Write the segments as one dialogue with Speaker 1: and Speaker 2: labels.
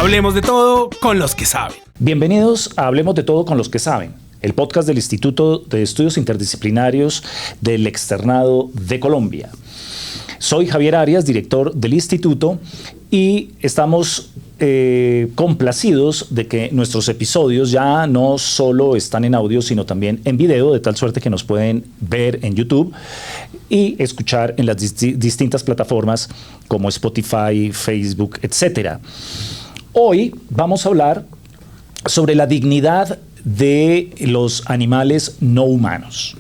Speaker 1: Hablemos de todo con los que saben.
Speaker 2: Bienvenidos a Hablemos de todo con los que saben, el podcast del Instituto de Estudios Interdisciplinarios del Externado de Colombia. Soy Javier Arias, director del instituto, y estamos complacidos de que nuestros episodios ya no solo están en audio, sino también en video, de tal suerte que nos pueden ver en YouTube y escuchar en las distintas plataformas como Spotify, Facebook, etc. Hoy vamos a hablar sobre la dignidad de los animales no humanos.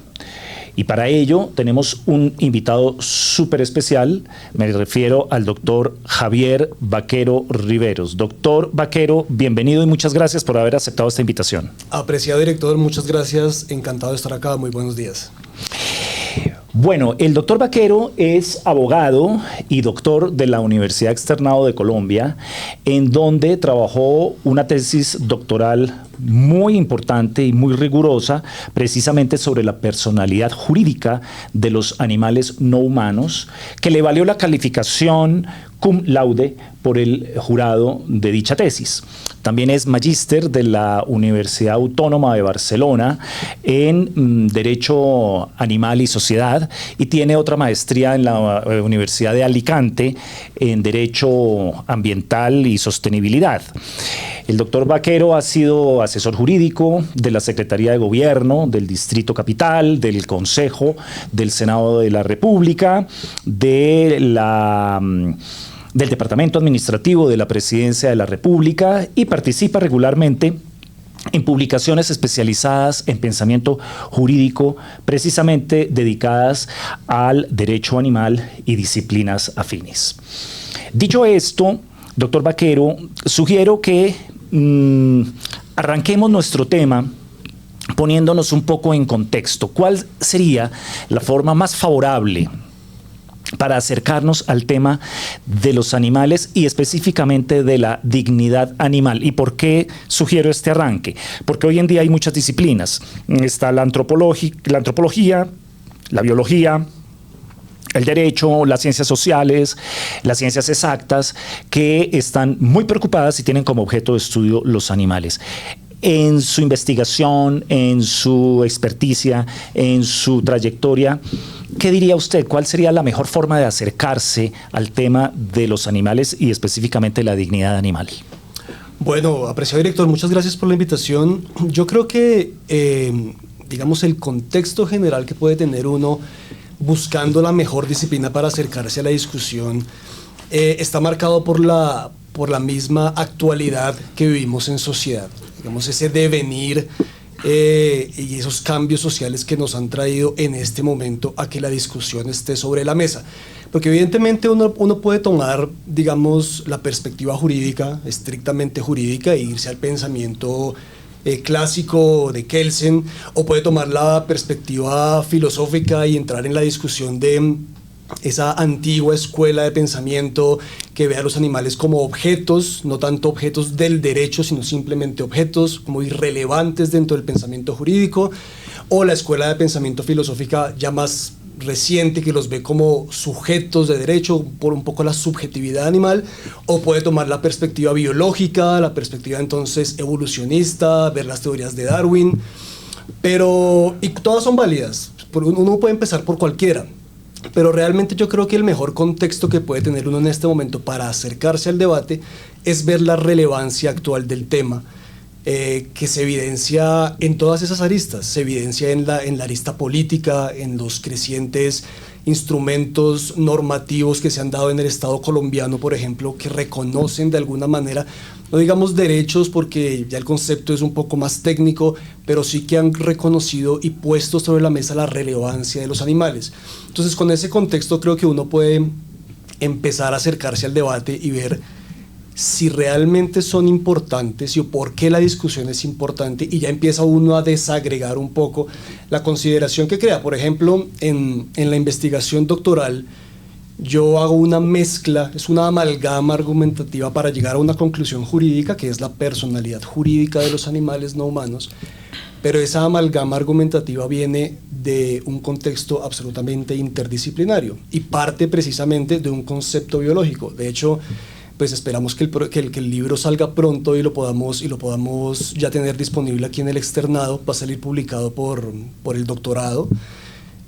Speaker 2: Y para ello tenemos un invitado súper especial. Me refiero al doctor Javier Vaquero Riveros. Doctor Vaquero, bienvenido y muchas gracias por haber aceptado esta invitación.
Speaker 3: Apreciado director, muchas gracias. Encantado de estar acá. Muy buenos días.
Speaker 2: Bueno, el doctor Vaquero es abogado y doctor de la Universidad Externado de Colombia, en donde trabajó una tesis doctoral muy importante y muy rigurosa, precisamente sobre la personalidad jurídica de los animales no humanos, que le valió la calificación cum laude por el jurado de dicha tesis. También es magíster de la Universidad Autónoma de Barcelona en Derecho Animal y Sociedad y tiene otra maestría en la Universidad de Alicante en Derecho Ambiental y Sostenibilidad. El doctor Vaquero ha sido asesor jurídico de la Secretaría de Gobierno del Distrito Capital, del Consejo, del Senado de la República, del Departamento Administrativo de la Presidencia de la República y participa regularmente en publicaciones especializadas en pensamiento jurídico, precisamente dedicadas al derecho animal y disciplinas afines. Dicho esto, doctor Vaquero, sugiero que arranquemos nuestro tema poniéndonos un poco en contexto. ¿Cuál sería la forma más favorable para acercarnos al tema de los animales y específicamente de la dignidad animal? ¿Y por qué sugiero este arranque? Porque hoy en día hay muchas disciplinas. Está la antropología, la biología, el derecho, las ciencias sociales, las ciencias exactas, que están muy preocupadas y tienen como objeto de estudio los animales. En su investigación, en su experticia, en su trayectoria, ¿qué diría usted? ¿Cuál sería la mejor forma de acercarse al tema de los animales y específicamente la dignidad animal?
Speaker 3: Bueno, apreciado director, muchas gracias por la invitación. Yo creo que, digamos, el contexto general que puede tener uno buscando la mejor disciplina para acercarse a la discusión está marcado por la misma actualidad que vivimos en sociedad. Digamos, ese devenir y esos cambios sociales que nos han traído en este momento a que la discusión esté sobre la mesa. Porque evidentemente uno puede tomar, digamos, la perspectiva jurídica, estrictamente jurídica, e irse al pensamiento clásico de Kelsen, o puede tomar la perspectiva filosófica y entrar en la discusión de esa antigua escuela de pensamiento que ve a los animales como objetos, no tanto objetos del derecho, sino simplemente objetos como irrelevantes dentro del pensamiento jurídico, o la escuela de pensamiento filosófica ya más reciente que los ve como sujetos de derecho por un poco la subjetividad animal, o puede tomar la perspectiva biológica, la perspectiva entonces evolucionista, ver las teorías de Darwin, y todas son válidas. Uno puede empezar por cualquiera. Pero realmente yo creo que el mejor contexto que puede tener uno en este momento para acercarse al debate es ver la relevancia actual del tema, que se evidencia en todas esas aristas. Se evidencia en la arista política, en los crecientes instrumentos normativos que se han dado en el Estado colombiano, por ejemplo, que reconocen de alguna manera, no digamos derechos porque ya el concepto es un poco más técnico, pero sí que han reconocido y puesto sobre la mesa la relevancia de los animales. Entonces, con ese contexto creo que uno puede empezar a acercarse al debate y ver si realmente son importantes y por qué la discusión es importante, y ya empieza uno a desagregar un poco la consideración que crea. Por ejemplo, en la investigación doctoral yo hago una mezcla, es una amalgama argumentativa para llegar a una conclusión jurídica que es la personalidad jurídica de los animales no humanos, pero esa amalgama argumentativa viene de un contexto absolutamente interdisciplinario y parte precisamente de un concepto biológico. De hecho, pues esperamos que el libro salga pronto y lo podamos ya tener disponible aquí en el externado. Va a salir publicado por el doctorado.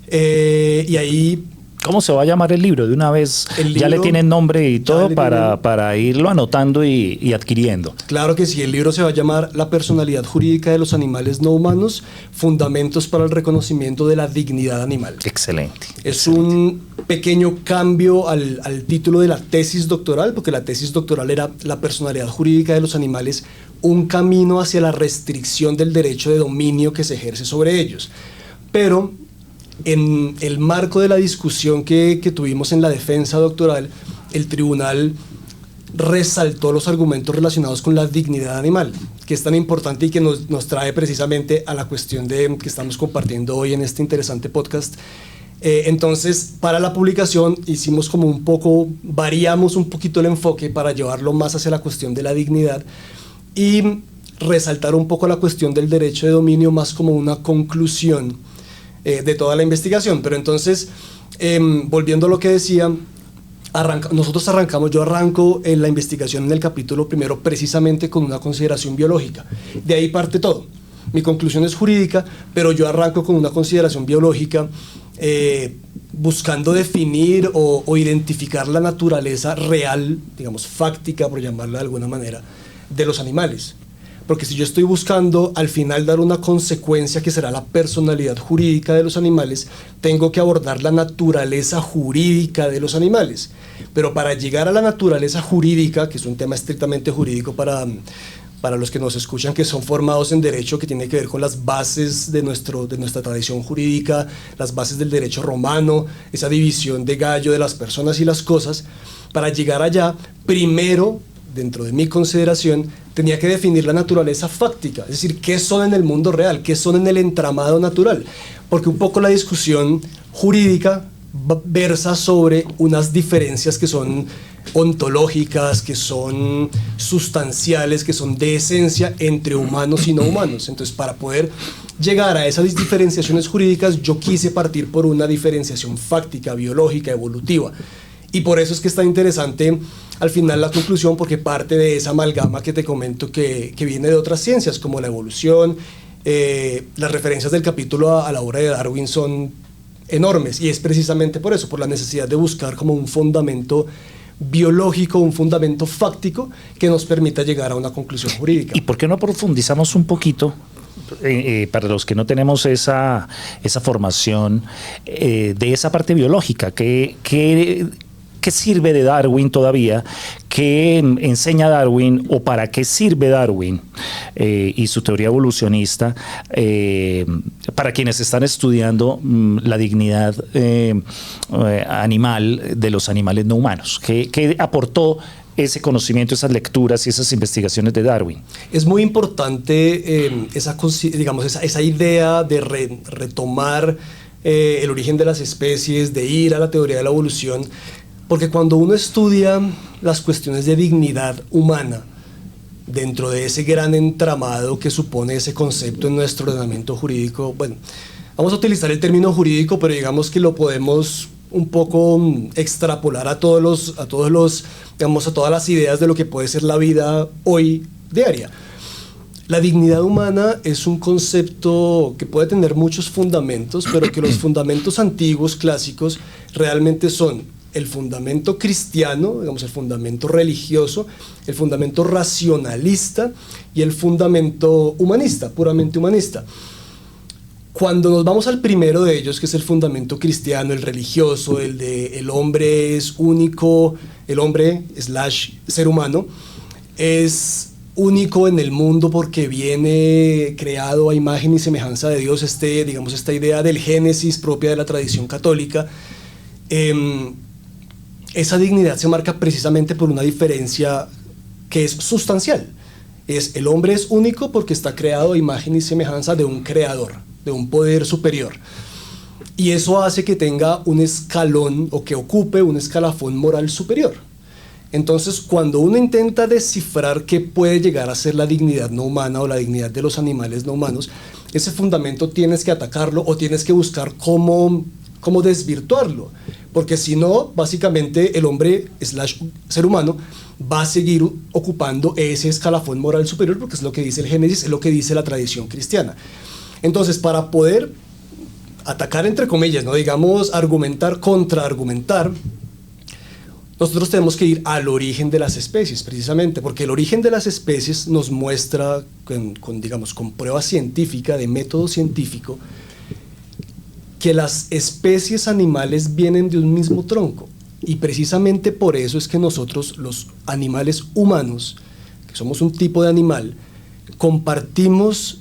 Speaker 3: Y ahí...
Speaker 2: ¿Cómo se va a llamar el libro? De una vez ya le tienen nombre y todo para irlo anotando y adquiriendo.
Speaker 3: Claro que sí, el libro se va a llamar La personalidad jurídica de los animales no humanos, fundamentos para el reconocimiento de la dignidad animal.
Speaker 2: Excelente.
Speaker 3: Es un pequeño cambio al título de la tesis doctoral, porque la tesis doctoral era La personalidad jurídica de los animales, un camino hacia la restricción del derecho de dominio que se ejerce sobre ellos. Pero en el marco de la discusión que tuvimos en la defensa doctoral, el tribunal resaltó los argumentos relacionados con la dignidad animal, que es tan importante y que nos trae precisamente a la cuestión que estamos compartiendo hoy en este interesante podcast. Entonces, para la publicación hicimos variamos un poquito el enfoque para llevarlo más hacia la cuestión de la dignidad y resaltar un poco la cuestión del derecho de dominio más como una conclusión de toda la investigación. Pero entonces, volviendo a lo que decía, yo arranco en la investigación en el capítulo primero precisamente con una consideración biológica. De ahí parte todo. Mi conclusión es jurídica, pero yo arranco con una consideración biológica, buscando definir o identificar la naturaleza real, digamos fáctica, por llamarla de alguna manera, de los animales. Porque si yo estoy buscando al final dar una consecuencia que será la personalidad jurídica de los animales, tengo que abordar la naturaleza jurídica de los animales. Pero para llegar a la naturaleza jurídica, que es un tema estrictamente jurídico para los que nos escuchan, que son formados en derecho, que tiene que ver con las bases de nuestra tradición jurídica, las bases del derecho romano, esa división de gallo de las personas y las cosas, para llegar allá, primero, dentro de mi consideración, tenía que definir la naturaleza fáctica, es decir, qué son en el mundo real, qué son en el entramado natural, porque un poco la discusión jurídica versa sobre unas diferencias que son ontológicas, que son sustanciales, que son de esencia entre humanos y no humanos. Entonces, para poder llegar a esas diferenciaciones jurídicas, yo quise partir por una diferenciación fáctica, biológica, evolutiva. Y por eso es que está interesante al final la conclusión, porque parte de esa amalgama que te comento que viene de otras ciencias, como la evolución. Las referencias del capítulo a la obra de Darwin son enormes, y es precisamente por eso, por la necesidad de buscar como un fundamento biológico, un fundamento fáctico que nos permita llegar a una conclusión jurídica.
Speaker 2: ¿Y por qué no profundizamos un poquito? Para los que no tenemos esa formación de esa parte biológica, ¿qué sirve de Darwin todavía? ¿Qué enseña Darwin o para qué sirve Darwin y su teoría evolucionista para quienes están estudiando la dignidad animal de los animales no humanos? ¿Qué aportó ese conocimiento, esas lecturas y esas investigaciones de Darwin?
Speaker 3: Es muy importante esa idea de retomar el origen de las especies, de ir a la teoría de la evolución, porque cuando uno estudia las cuestiones de dignidad humana dentro de ese gran entramado que supone ese concepto en nuestro ordenamiento jurídico, bueno, vamos a utilizar el término jurídico, pero digamos que lo podemos un poco extrapolar a todas las ideas de lo que puede ser la vida hoy diaria. La dignidad humana es un concepto que puede tener muchos fundamentos, pero que los fundamentos antiguos, clásicos, realmente son el fundamento cristiano, digamos el fundamento religioso, el fundamento racionalista y el fundamento humanista, puramente humanista. Cuando nos vamos al primero de ellos, que es el fundamento cristiano, el religioso, el de el hombre es único, el hombre / ser humano, es único en el mundo porque viene creado a imagen y semejanza de Dios, esta idea del Génesis propia de la tradición católica. Esa dignidad se marca precisamente por una diferencia que es sustancial. El hombre es único porque está creado a imagen y semejanza de un creador, de un poder superior. Y eso hace que tenga un escalón o que ocupe un escalafón moral superior. Entonces, cuando uno intenta descifrar qué puede llegar a ser la dignidad no humana o la dignidad de los animales no humanos, ese fundamento tienes que atacarlo o tienes que buscar cómo desvirtuarlo. porque si no, básicamente el hombre / ser humano va a seguir ocupando ese escalafón moral superior, porque es lo que dice el Génesis, es lo que dice la tradición cristiana. Entonces, para poder atacar, entre comillas, no digamos argumentar, contraargumentar, nosotros tenemos que ir al origen de las especies, precisamente, porque el origen de las especies nos muestra, con prueba científica, de método científico, que las especies animales vienen de un mismo tronco. Y precisamente por eso es que nosotros, los animales humanos, que somos un tipo de animal, compartimos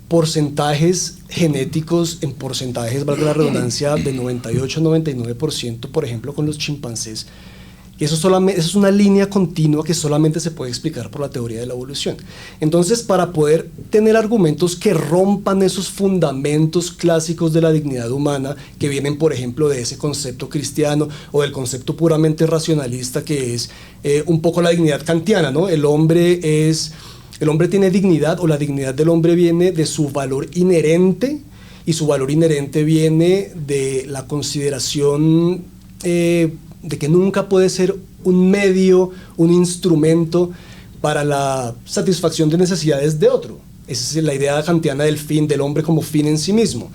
Speaker 3: porcentajes genéticos en porcentajes, valga la redundancia, de 98-99%, por ejemplo, con los chimpancés. Y eso es una línea continua que solamente se puede explicar por la teoría de la evolución. Entonces, para poder tener argumentos que rompan esos fundamentos clásicos de la dignidad humana, que vienen, por ejemplo, de ese concepto cristiano o del concepto puramente racionalista, que es un poco la dignidad kantiana, ¿no? El hombre tiene dignidad, o la dignidad del hombre viene de su valor inherente, y su valor inherente viene de la consideración de que nunca puede ser un medio, un instrumento para la satisfacción de necesidades de otro. Esa es la idea kantiana del hombre como fin en sí mismo.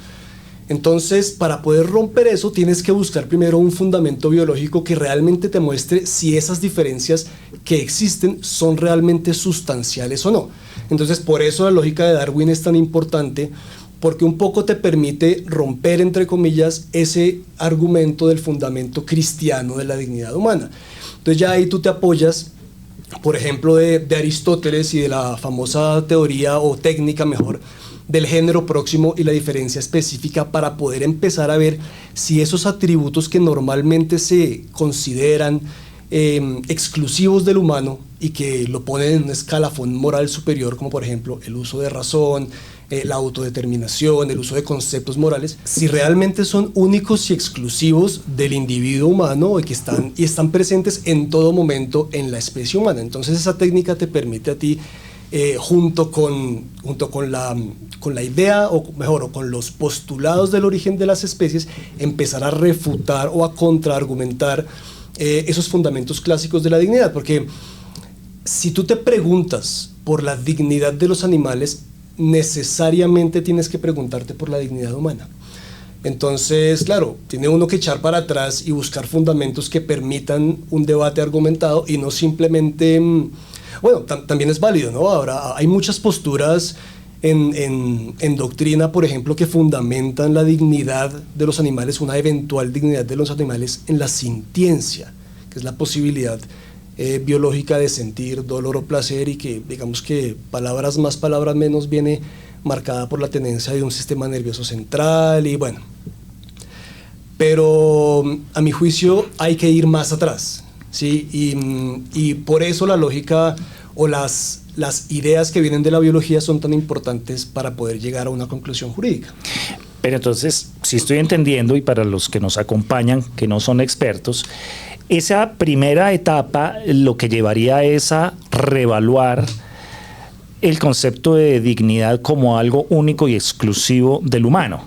Speaker 3: Entonces, para poder romper eso, tienes que buscar primero un fundamento biológico que realmente te muestre si esas diferencias que existen son realmente sustanciales o no. Entonces, por eso la lógica de Darwin es tan importante, porque un poco te permite romper, entre comillas, ese argumento del fundamento cristiano de la dignidad humana. Entonces ya ahí tú te apoyas, por ejemplo, de Aristóteles y de la famosa teoría, o técnica mejor, del género próximo y la diferencia específica, para poder empezar a ver si esos atributos que normalmente se consideran exclusivos del humano y que lo ponen en un escalafón moral superior, como por ejemplo el uso de razón, la autodeterminación, el uso de conceptos morales, si realmente son únicos y exclusivos del individuo humano, y que están presentes en todo momento en la especie humana. Entonces esa técnica te permite a ti, junto con la idea, o mejor, o con los postulados del origen de las especies, empezar a refutar o a contraargumentar esos fundamentos clásicos de la dignidad. Porque si tú te preguntas por la dignidad de los animales, necesariamente tienes que preguntarte por la dignidad humana. Entonces, claro, tiene uno que echar para atrás y buscar fundamentos que permitan un debate argumentado, y no simplemente, bueno, también es válido, ¿no? Ahora, hay muchas posturas en doctrina, por ejemplo, que fundamentan la dignidad de los animales, una eventual dignidad de los animales, en la sintiencia, que es la posibilidad biológica de sentir dolor o placer, y que, digamos que palabras más, palabras menos, viene marcada por la tenencia de un sistema nervioso central, y bueno. Pero a mi juicio hay que ir más atrás, ¿sí? Y por eso la lógica o las ideas que vienen de la biología son tan importantes para poder llegar a una conclusión jurídica.
Speaker 2: Pero entonces, si estoy entendiendo, y para los que nos acompañan, que no son expertos, esa primera etapa lo que llevaría es a reevaluar el concepto de dignidad como algo único y exclusivo del humano,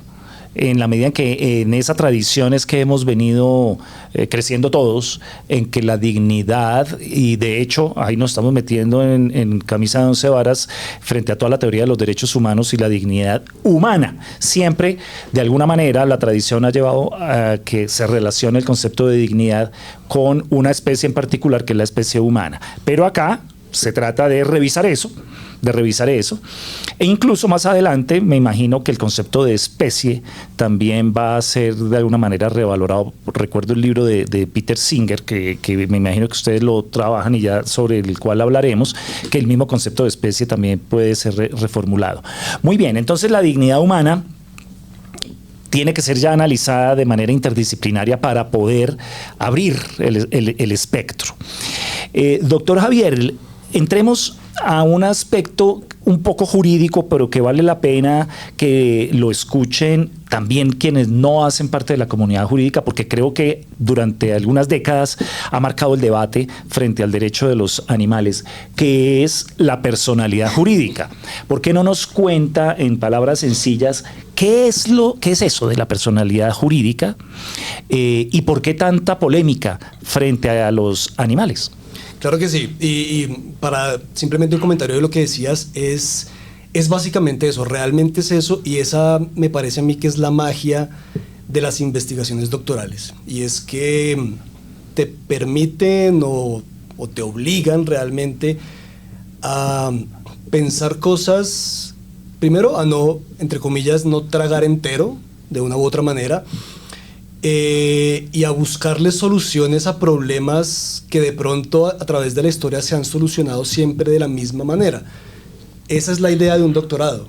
Speaker 2: en la medida en que en esa tradición es que hemos venido creciendo todos, en que la dignidad, y de hecho ahí nos estamos metiendo en camisa de 11 varas frente a toda la teoría de los derechos humanos y la dignidad humana. Siempre, de alguna manera, la tradición ha llevado a que se relacione el concepto de dignidad con una especie en particular, que es la especie humana. Pero acá se trata de revisar eso, e incluso más adelante me imagino que el concepto de especie también va a ser de alguna manera revalorado. Recuerdo el libro de Peter Singer, que me imagino que ustedes lo trabajan y ya sobre el cual hablaremos, que el mismo concepto de especie también puede ser reformulado. Muy bien, entonces la dignidad humana tiene que ser ya analizada de manera interdisciplinaria para poder abrir el espectro. Doctor Javier, entremos a un aspecto un poco jurídico, pero que vale la pena que lo escuchen también quienes no hacen parte de la comunidad jurídica, porque creo que durante algunas décadas ha marcado el debate frente al derecho de los animales, que es la personalidad jurídica. ¿Por qué no nos cuenta en palabras sencillas ¿qué es eso de la personalidad jurídica y por qué tanta polémica frente a los animales?
Speaker 3: Claro que sí. Y para simplemente un comentario de lo que decías, es básicamente eso, realmente es eso, y esa me parece a mí que es la magia de las investigaciones doctorales. Y es que te permiten o te obligan realmente a pensar cosas, primero a no, entre comillas, no tragar entero de una u otra manera, y a buscarle soluciones a problemas que de pronto a través de la historia se han solucionado siempre de la misma manera. Esa es la idea de un doctorado,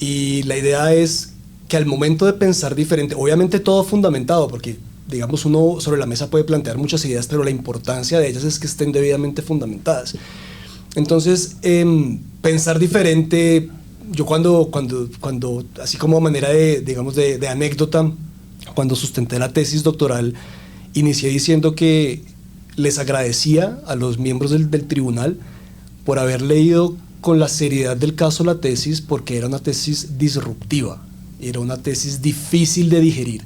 Speaker 3: y la idea es que al momento de pensar diferente, obviamente todo fundamentado, porque digamos uno sobre la mesa puede plantear muchas ideas, pero la importancia de ellas es que estén debidamente fundamentadas. Entonces, pensar diferente, yo cuando así como a manera de, digamos, de anécdota, cuando sustenté la tesis doctoral, inicié diciendo que les agradecía a los miembros del tribunal por haber leído con la seriedad del caso la tesis, porque era una tesis disruptiva, era una tesis difícil de digerir,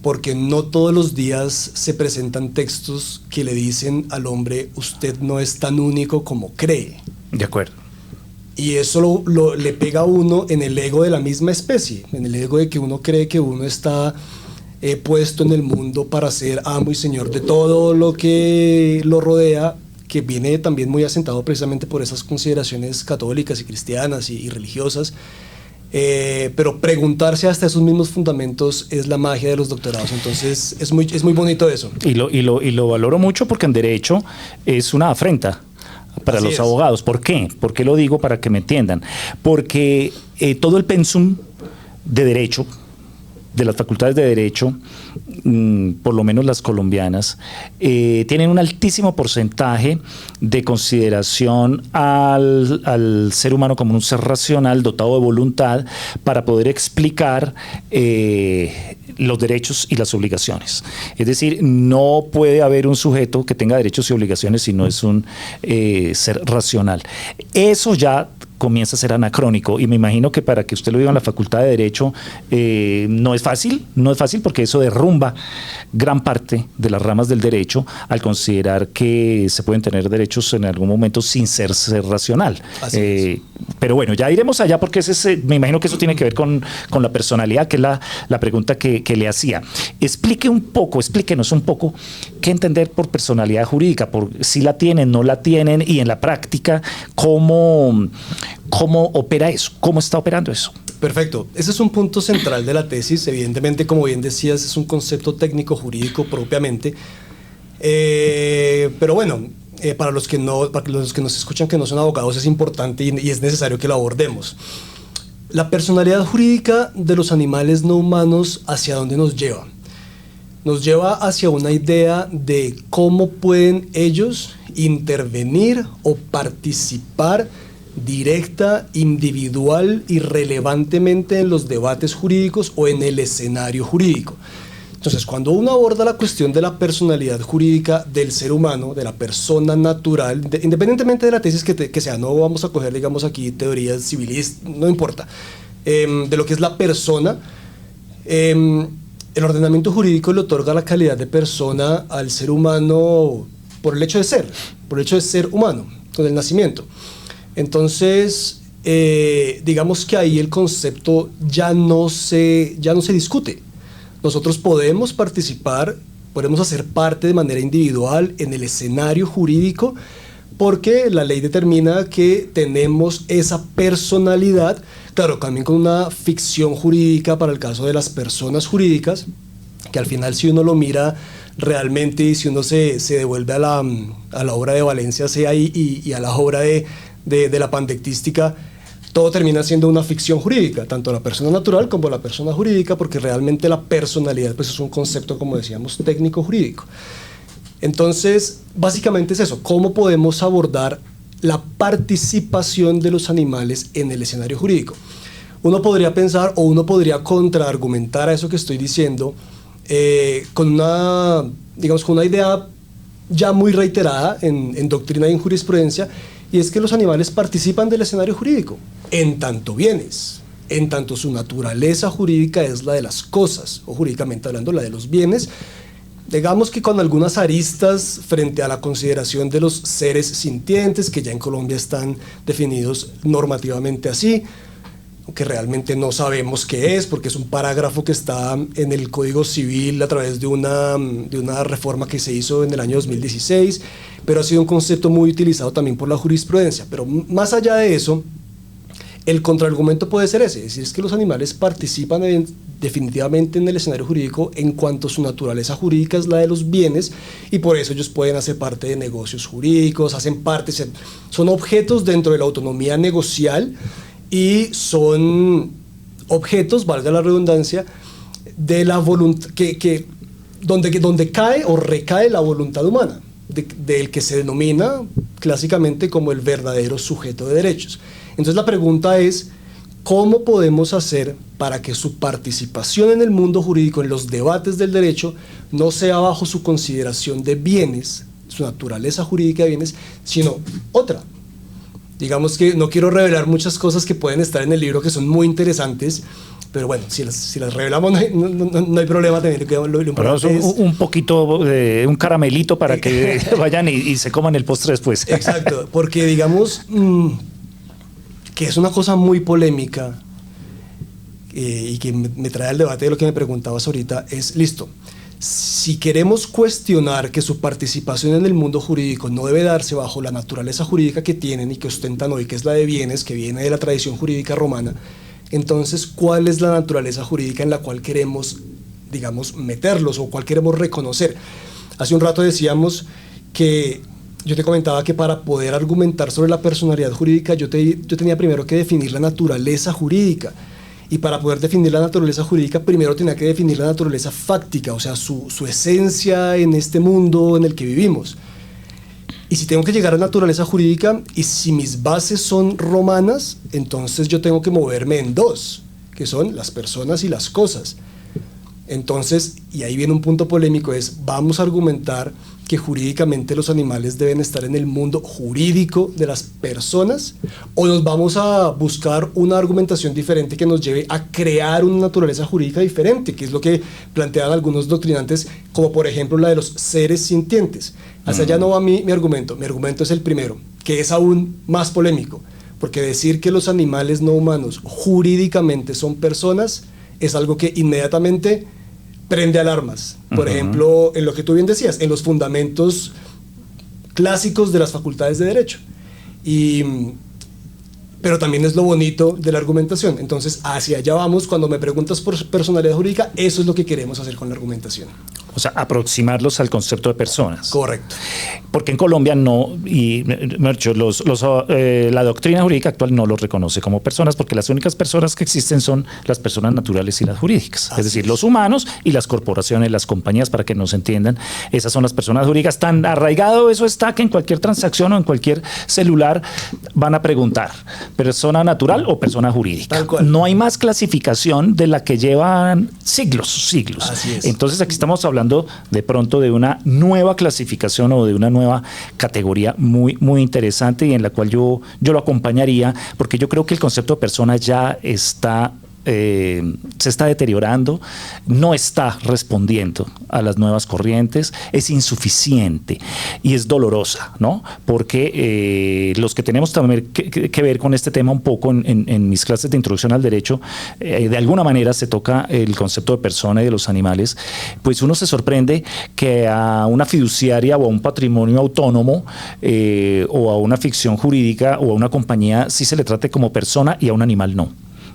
Speaker 3: porque no todos los días se presentan textos que le dicen al hombre: usted no es tan único como cree.
Speaker 2: De acuerdo.
Speaker 3: Y eso le pega a uno en el ego de la misma especie, en el ego de que uno cree que uno está puesto en el mundo para ser amo y señor de todo lo que lo rodea, que viene también muy asentado precisamente por esas consideraciones católicas y cristianas y religiosas. Pero preguntarse hasta esos mismos fundamentos es la magia de los doctorados. Entonces es muy bonito eso.
Speaker 2: Y lo valoro mucho, porque en derecho es una afrenta para los abogados. ¿Por qué? ¿Por qué lo digo? Para que me entiendan. Porque todo el pensum de derecho, de las facultades de derecho, por lo menos las colombianas, tienen un altísimo porcentaje de consideración al ser humano como un ser racional dotado de voluntad para poder explicar los derechos y las obligaciones. Es decir, no puede haber un sujeto que tenga derechos y obligaciones si no es un ser racional. Eso ya comienza a ser anacrónico, y me imagino que para que usted lo diga en la Facultad de Derecho no es fácil porque eso derrumba gran parte de las ramas del derecho al considerar que se pueden tener derechos en algún momento sin ser racional. Pero bueno, ya iremos allá, porque me imagino que eso tiene que ver con la personalidad, que es la pregunta que le hacía. Explíquenos un poco qué entender por personalidad jurídica, por si la tienen, no la tienen, y en la práctica cómo opera eso, cómo está operando eso.
Speaker 3: Perfecto. Ese es un punto central de la tesis. Evidentemente, como bien decías, es un concepto técnico-jurídico propiamente. Pero bueno, para los que nos escuchan que no son abogados, es importante y es necesario que lo abordemos. La personalidad jurídica de los animales no humanos, ¿hacia dónde nos lleva? Nos lleva hacia una idea de cómo pueden ellos intervenir o participar directa, individual y relevantemente en los debates jurídicos o en el escenario jurídico. Entonces, cuando uno aborda la cuestión de la personalidad jurídica del ser humano, de la persona natural, independientemente de la tesis que sea, no vamos a coger, digamos, aquí teorías civilistas, no importa, de lo que es la persona, el ordenamiento jurídico le otorga la calidad de persona al ser humano por el hecho de ser humano, con el nacimiento. Entonces, digamos que ahí el concepto ya no se discute. Nosotros podemos participar, podemos hacer parte de manera individual en el escenario jurídico, porque la ley determina que tenemos esa personalidad, claro, también con una ficción jurídica para el caso de las personas jurídicas, que al final, si uno lo mira realmente y si uno se devuelve a la obra de Valencia sea y a la obra de la pandectística, todo termina siendo una ficción jurídica, tanto la persona natural como la persona jurídica, porque realmente la personalidad pues es un concepto, como decíamos, técnico-jurídico. Entonces, básicamente es eso, cómo podemos abordar la participación de los animales en el escenario jurídico. Uno podría pensar o uno podría contraargumentar a eso que estoy diciendo con una idea ya muy reiterada en doctrina y en jurisprudencia, y es que los animales participan del escenario jurídico en tanto bienes. en tanto su naturaleza jurídica es la de las cosas, o jurídicamente hablando, la de los bienes. Digamos que con algunas aristas frente a la consideración de los seres sintientes, que ya en Colombia están definidos normativamente así, que realmente no sabemos qué es, porque es un parágrafo que está en el Código Civil a través de una reforma que se hizo en el año 2016, pero ha sido un concepto muy utilizado también por la jurisprudencia. Pero más allá de eso, el contraargumento puede ser ese, es decir, es que los animales participan definitivamente en el escenario jurídico en cuanto su naturaleza jurídica es la de los bienes, y por eso ellos pueden hacer parte de negocios jurídicos, hacen parte, son objetos dentro de la autonomía negocial, y son objetos, valga la redundancia, de la voluntad, donde cae o recae la voluntad humana, del que se denomina clásicamente como el verdadero sujeto de derechos. Entonces la pregunta es, ¿cómo podemos hacer para que su participación en el mundo jurídico, en los debates del derecho, no sea bajo su consideración de bienes, su naturaleza jurídica de bienes, sino otra? Digamos que no quiero revelar muchas cosas que pueden estar en el libro que son muy interesantes, pero bueno, si las revelamos no hay problema también. Lo importante es
Speaker 2: un poquito de un caramelito para que vayan y se coman el postre después.
Speaker 3: Exacto, porque digamos que es una cosa muy polémica y que me trae al debate de lo que me preguntabas ahorita, es listo. Si queremos cuestionar que su participación en el mundo jurídico no debe darse bajo la naturaleza jurídica que tienen y que ostentan hoy, que es la de bienes, que viene de la tradición jurídica romana, entonces, ¿cuál es la naturaleza jurídica en la cual queremos, digamos, meterlos o cuál queremos reconocer? Hace un rato decíamos que yo te comentaba que para poder argumentar sobre la personalidad jurídica yo tenía primero que definir la naturaleza jurídica. Y para poder definir la naturaleza jurídica, primero tenía que definir la naturaleza fáctica, o sea, su esencia en este mundo en el que vivimos. Y si tengo que llegar a naturaleza jurídica, y si mis bases son romanas, entonces yo tengo que moverme en dos, que son las personas y las cosas. Entonces, y ahí viene un punto polémico, es, vamos a argumentar que jurídicamente los animales deben estar en el mundo jurídico de las personas, o nos vamos a buscar una argumentación diferente que nos lleve a crear una naturaleza jurídica diferente, que es lo que plantean algunos doctrinantes, como por ejemplo la de los seres sintientes. Hacia allá no va mi argumento es el primero, que es aún más polémico, porque decir que los animales no humanos jurídicamente son personas es algo que inmediatamente prende alarmas. Por ejemplo, en lo que tú bien decías, en los fundamentos clásicos de las facultades de derecho. Pero también es lo bonito de la argumentación. Entonces, hacia allá vamos. Cuando me preguntas por personalidad jurídica, eso es lo que queremos hacer con la argumentación.
Speaker 2: O sea, aproximarlos al concepto de personas.
Speaker 3: Correcto.
Speaker 2: Porque en Colombia no, y la doctrina jurídica actual no los reconoce como personas, porque las únicas personas que existen son las personas naturales y las jurídicas. Es decir, los humanos y las corporaciones, las compañías, para que nos entiendan, esas son las personas jurídicas. Tan arraigado eso está que en cualquier transacción o en cualquier celular van a preguntar, ¿persona natural o persona jurídica?
Speaker 3: Tal cual.
Speaker 2: No hay más clasificación de la que llevan siglos.
Speaker 3: Así es.
Speaker 2: Entonces aquí estamos hablando de pronto de una nueva clasificación o de una nueva categoría muy, muy interesante y en la cual yo lo acompañaría, porque yo creo que el concepto de persona ya está se está deteriorando, no está respondiendo a las nuevas corrientes, es insuficiente y es dolorosa, ¿no? Porque los que tenemos también que ver con este tema un poco en mis clases de introducción al derecho, de alguna manera se toca el concepto de persona y de los animales, pues uno se sorprende que a una fiduciaria o a un patrimonio autónomo o a una ficción jurídica o a una compañía sí se le trate como persona y a un animal no.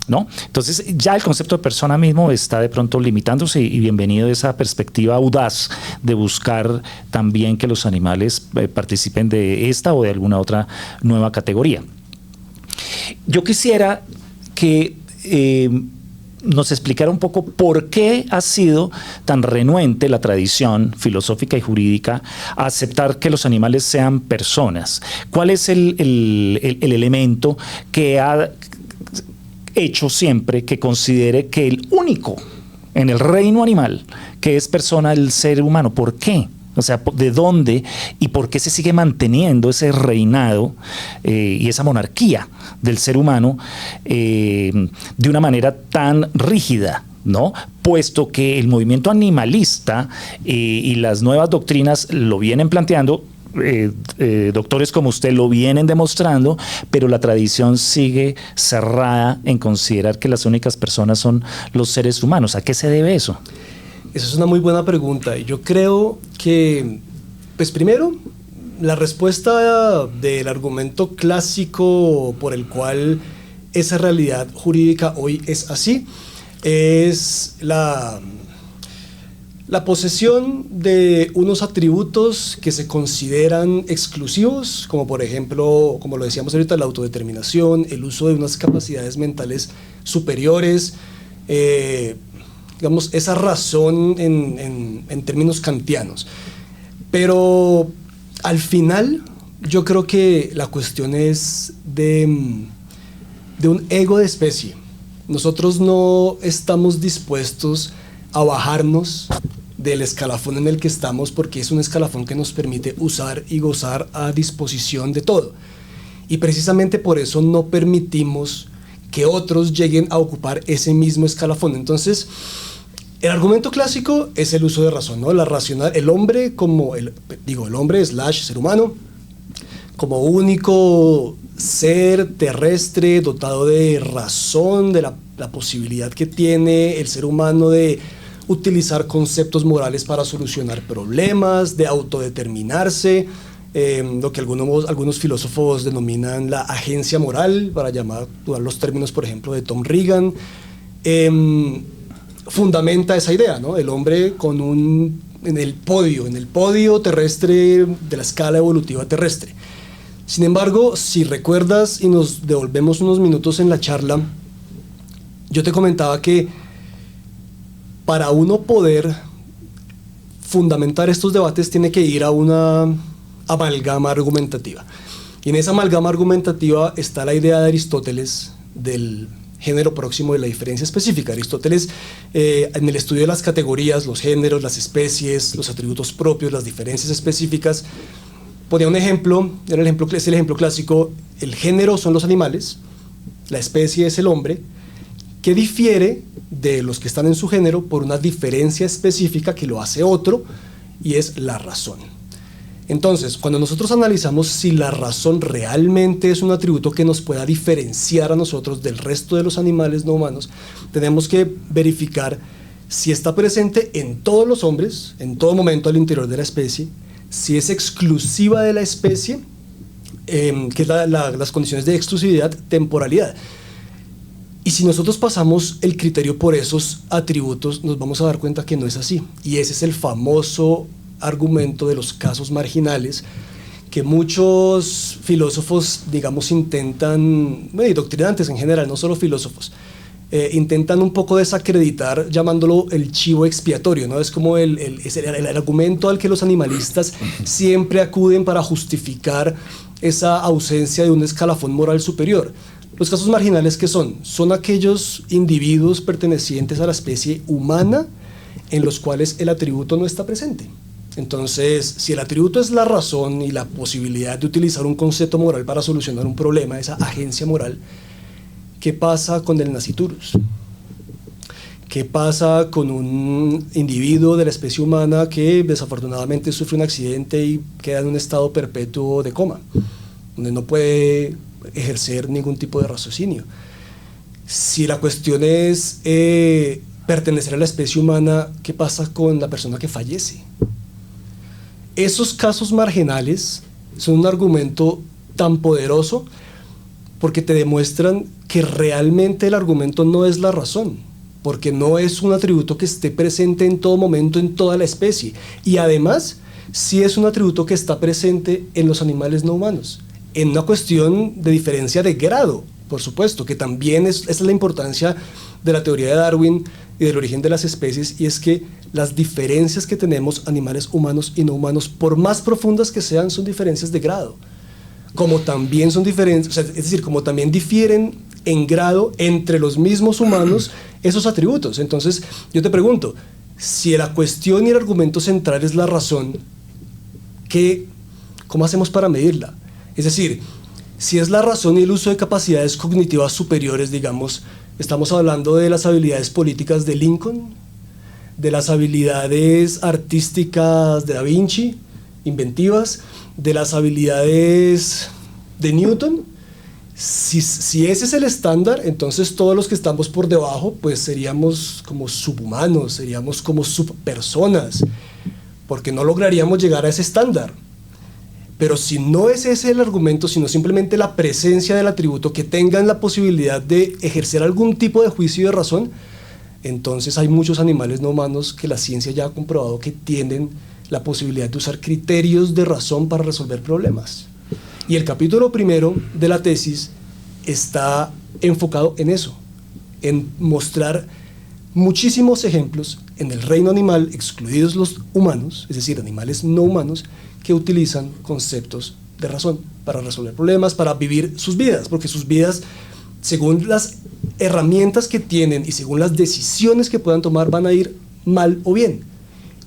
Speaker 2: ¿No? Entonces ya el concepto de persona mismo está de pronto limitándose y bienvenido esa perspectiva audaz de buscar también que los animales participen de esta o de alguna otra nueva categoría. Yo quisiera que nos explicara un poco por qué ha sido tan renuente la tradición filosófica y jurídica a aceptar que los animales sean personas. ¿Cuál es el elemento que ha hecho siempre que considere que el único en el reino animal que es persona el ser humano? ¿Por qué? O sea, ¿de dónde y por qué se sigue manteniendo ese reinado y esa monarquía del ser humano de una manera tan rígida? ¿No? Puesto que el movimiento animalista y las nuevas doctrinas lo vienen planteando, doctores como usted lo vienen demostrando, pero la tradición sigue cerrada en considerar que las únicas personas son los seres humanos. ¿A qué se debe eso?
Speaker 3: Esa es una muy buena pregunta. Yo creo que, pues primero, la respuesta del argumento clásico por el cual esa realidad jurídica hoy es así, es la posesión de unos atributos que se consideran exclusivos, como por ejemplo, como lo decíamos ahorita, la autodeterminación, el uso de unas capacidades mentales superiores, digamos, esa razón en términos kantianos. Pero al final, yo creo que la cuestión es de un ego de especie. Nosotros no estamos dispuestos a bajarnos del escalafón en el que estamos, porque es un escalafón que nos permite usar y gozar a disposición de todo. Y precisamente por eso no permitimos que otros lleguen a ocupar ese mismo escalafón. Entonces, el argumento clásico es el uso de razón, ¿no? La racional, el hombre como el hombre / ser humano, como único ser terrestre dotado de razón, de la posibilidad que tiene el ser humano de utilizar conceptos morales para solucionar problemas, de autodeterminarse, lo que algunos filósofos denominan la agencia moral, para usar los términos, por ejemplo, de Tom Regan. Fundamenta esa idea, ¿no? El hombre en el podio terrestre de la escala evolutiva terrestre. Sin embargo, si recuerdas y nos devolvemos unos minutos en la charla, yo te comentaba que para uno poder fundamentar estos debates tiene que ir a una amalgama argumentativa. Y en esa amalgama argumentativa está la idea de Aristóteles del género próximo de la diferencia específica. Aristóteles, en el estudio de las categorías, los géneros, las especies, los atributos propios, las diferencias específicas, ponía un ejemplo, es el ejemplo clásico: el género son los animales, la especie es el hombre, que difiere de los que están en su género por una diferencia específica que lo hace otro, y es la razón. Entonces, cuando nosotros analizamos si la razón realmente es un atributo que nos pueda diferenciar a nosotros del resto de los animales no humanos, tenemos que verificar si está presente en todos los hombres, en todo momento al interior de la especie, si es exclusiva de la especie, que es las condiciones de exclusividad, temporalidad. Y si nosotros pasamos el criterio por esos atributos, nos vamos a dar cuenta que no es así. Y ese es el famoso argumento de los casos marginales, que muchos filósofos, digamos, intentan, y doctrinantes en general, no solo filósofos, intentan un poco desacreditar llamándolo el chivo expiatorio, ¿no? Es como el argumento al que los animalistas siempre acuden para justificar esa ausencia de un escalafón moral superior. Los casos marginales, ¿qué son? Son aquellos individuos pertenecientes a la especie humana en los cuales el atributo no está presente. Entonces, si el atributo es la razón y la posibilidad de utilizar un concepto moral para solucionar un problema, esa agencia moral, ¿qué pasa con el nasciturus? ¿Qué pasa con un individuo de la especie humana que desafortunadamente sufre un accidente y queda en un estado perpetuo de coma, donde no puede ejercer ningún tipo de raciocinio? Si la cuestión es pertenecer a la especie humana, ¿qué pasa con la persona que fallece? Esos casos marginales son un argumento tan poderoso porque te demuestran que realmente el argumento no es la razón, porque no es un atributo que esté presente en todo momento en toda la especie, y además sí es un atributo que está presente en los animales no humanos, en una cuestión de diferencia de grado, por supuesto, que también esa es la importancia de la teoría de Darwin y del origen de las especies, y es que las diferencias que tenemos animales humanos y no humanos, por más profundas que sean, son diferencias de grado, como también son diferentes, es decir, como también difieren en grado entre los mismos humanos esos atributos. Entonces, yo te pregunto, si la cuestión y el argumento central es la razón, ¿cómo hacemos para medirla? Es decir, si es la razón y el uso de capacidades cognitivas superiores, digamos, estamos hablando de las habilidades políticas de Lincoln, de las habilidades artísticas de Da Vinci, inventivas, de las habilidades de Newton. Si ese es el estándar, entonces todos los que estamos por debajo, pues seríamos como subhumanos, seríamos como subpersonas, porque no lograríamos llegar a ese estándar. Pero si no es ese el argumento, sino simplemente la presencia del atributo que tengan la posibilidad de ejercer algún tipo de juicio y de razón, entonces hay muchos animales no humanos que la ciencia ya ha comprobado que tienen la posibilidad de usar criterios de razón para resolver problemas. Y el capítulo primero de la tesis está enfocado en eso, en mostrar muchísimos ejemplos en el reino animal, excluidos los humanos, es decir, animales no humanos, que utilizan conceptos de razón para resolver problemas, para vivir sus vidas, porque sus vidas, según las herramientas que tienen y según las decisiones que puedan tomar, van a ir mal o bien.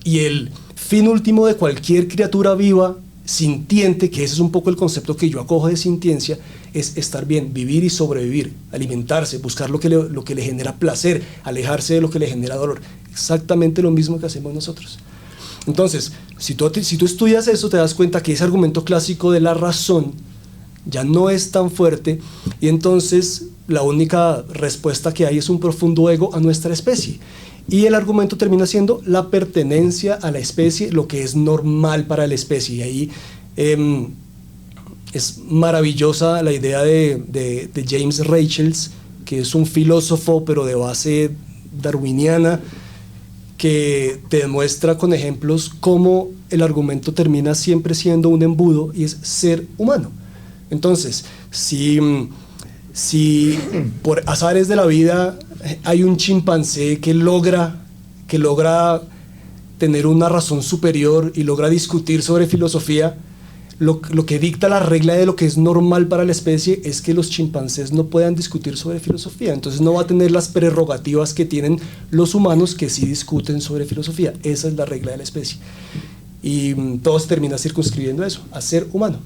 Speaker 3: Y el fin último de cualquier criatura viva, sintiente, que ese es un poco el concepto que yo acojo de sintiencia, es estar bien, vivir y sobrevivir, alimentarse, buscar lo que le genera placer, alejarse de lo que le genera dolor. Exactamente lo mismo que hacemos nosotros. Entonces, si tú estudias eso, te das cuenta que ese argumento clásico de la razón ya no es tan fuerte, y entonces la única respuesta que hay es un profundo ego a nuestra especie. Y el argumento termina siendo la pertenencia a la especie, lo que es normal para la especie. Y ahí es maravillosa la idea de James Rachels, que es un filósofo, pero de base darwiniana, que te demuestra con ejemplos cómo el argumento termina siempre siendo un embudo, y es ser humano. Entonces, si por azares de la vida hay un chimpancé que logra tener una razón superior y logra discutir sobre filosofía, lo que dicta la regla de lo que es normal para la especie es que los chimpancés no puedan discutir sobre filosofía. Entonces no va a tener las prerrogativas que tienen los humanos, que sí discuten sobre filosofía. Esa es la regla de la especie. Y todo se termina circunscribiendo eso, a ser humano.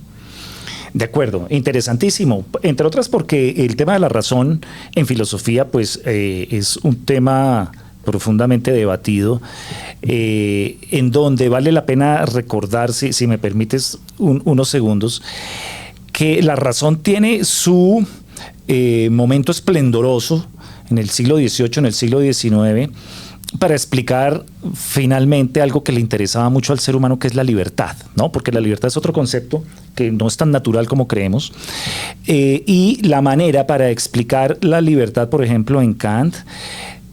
Speaker 2: De acuerdo, interesantísimo. Entre otras porque el tema de la razón en filosofía pues es un tema profundamente debatido, en donde vale la pena recordar, si me permites unos segundos, que la razón tiene su momento esplendoroso en el siglo XVIII, en el siglo XIX, para explicar finalmente algo que le interesaba mucho al ser humano, que es la libertad, ¿no? Porque la libertad es otro concepto que no es tan natural como creemos, y la manera para explicar la libertad, por ejemplo, en Kant,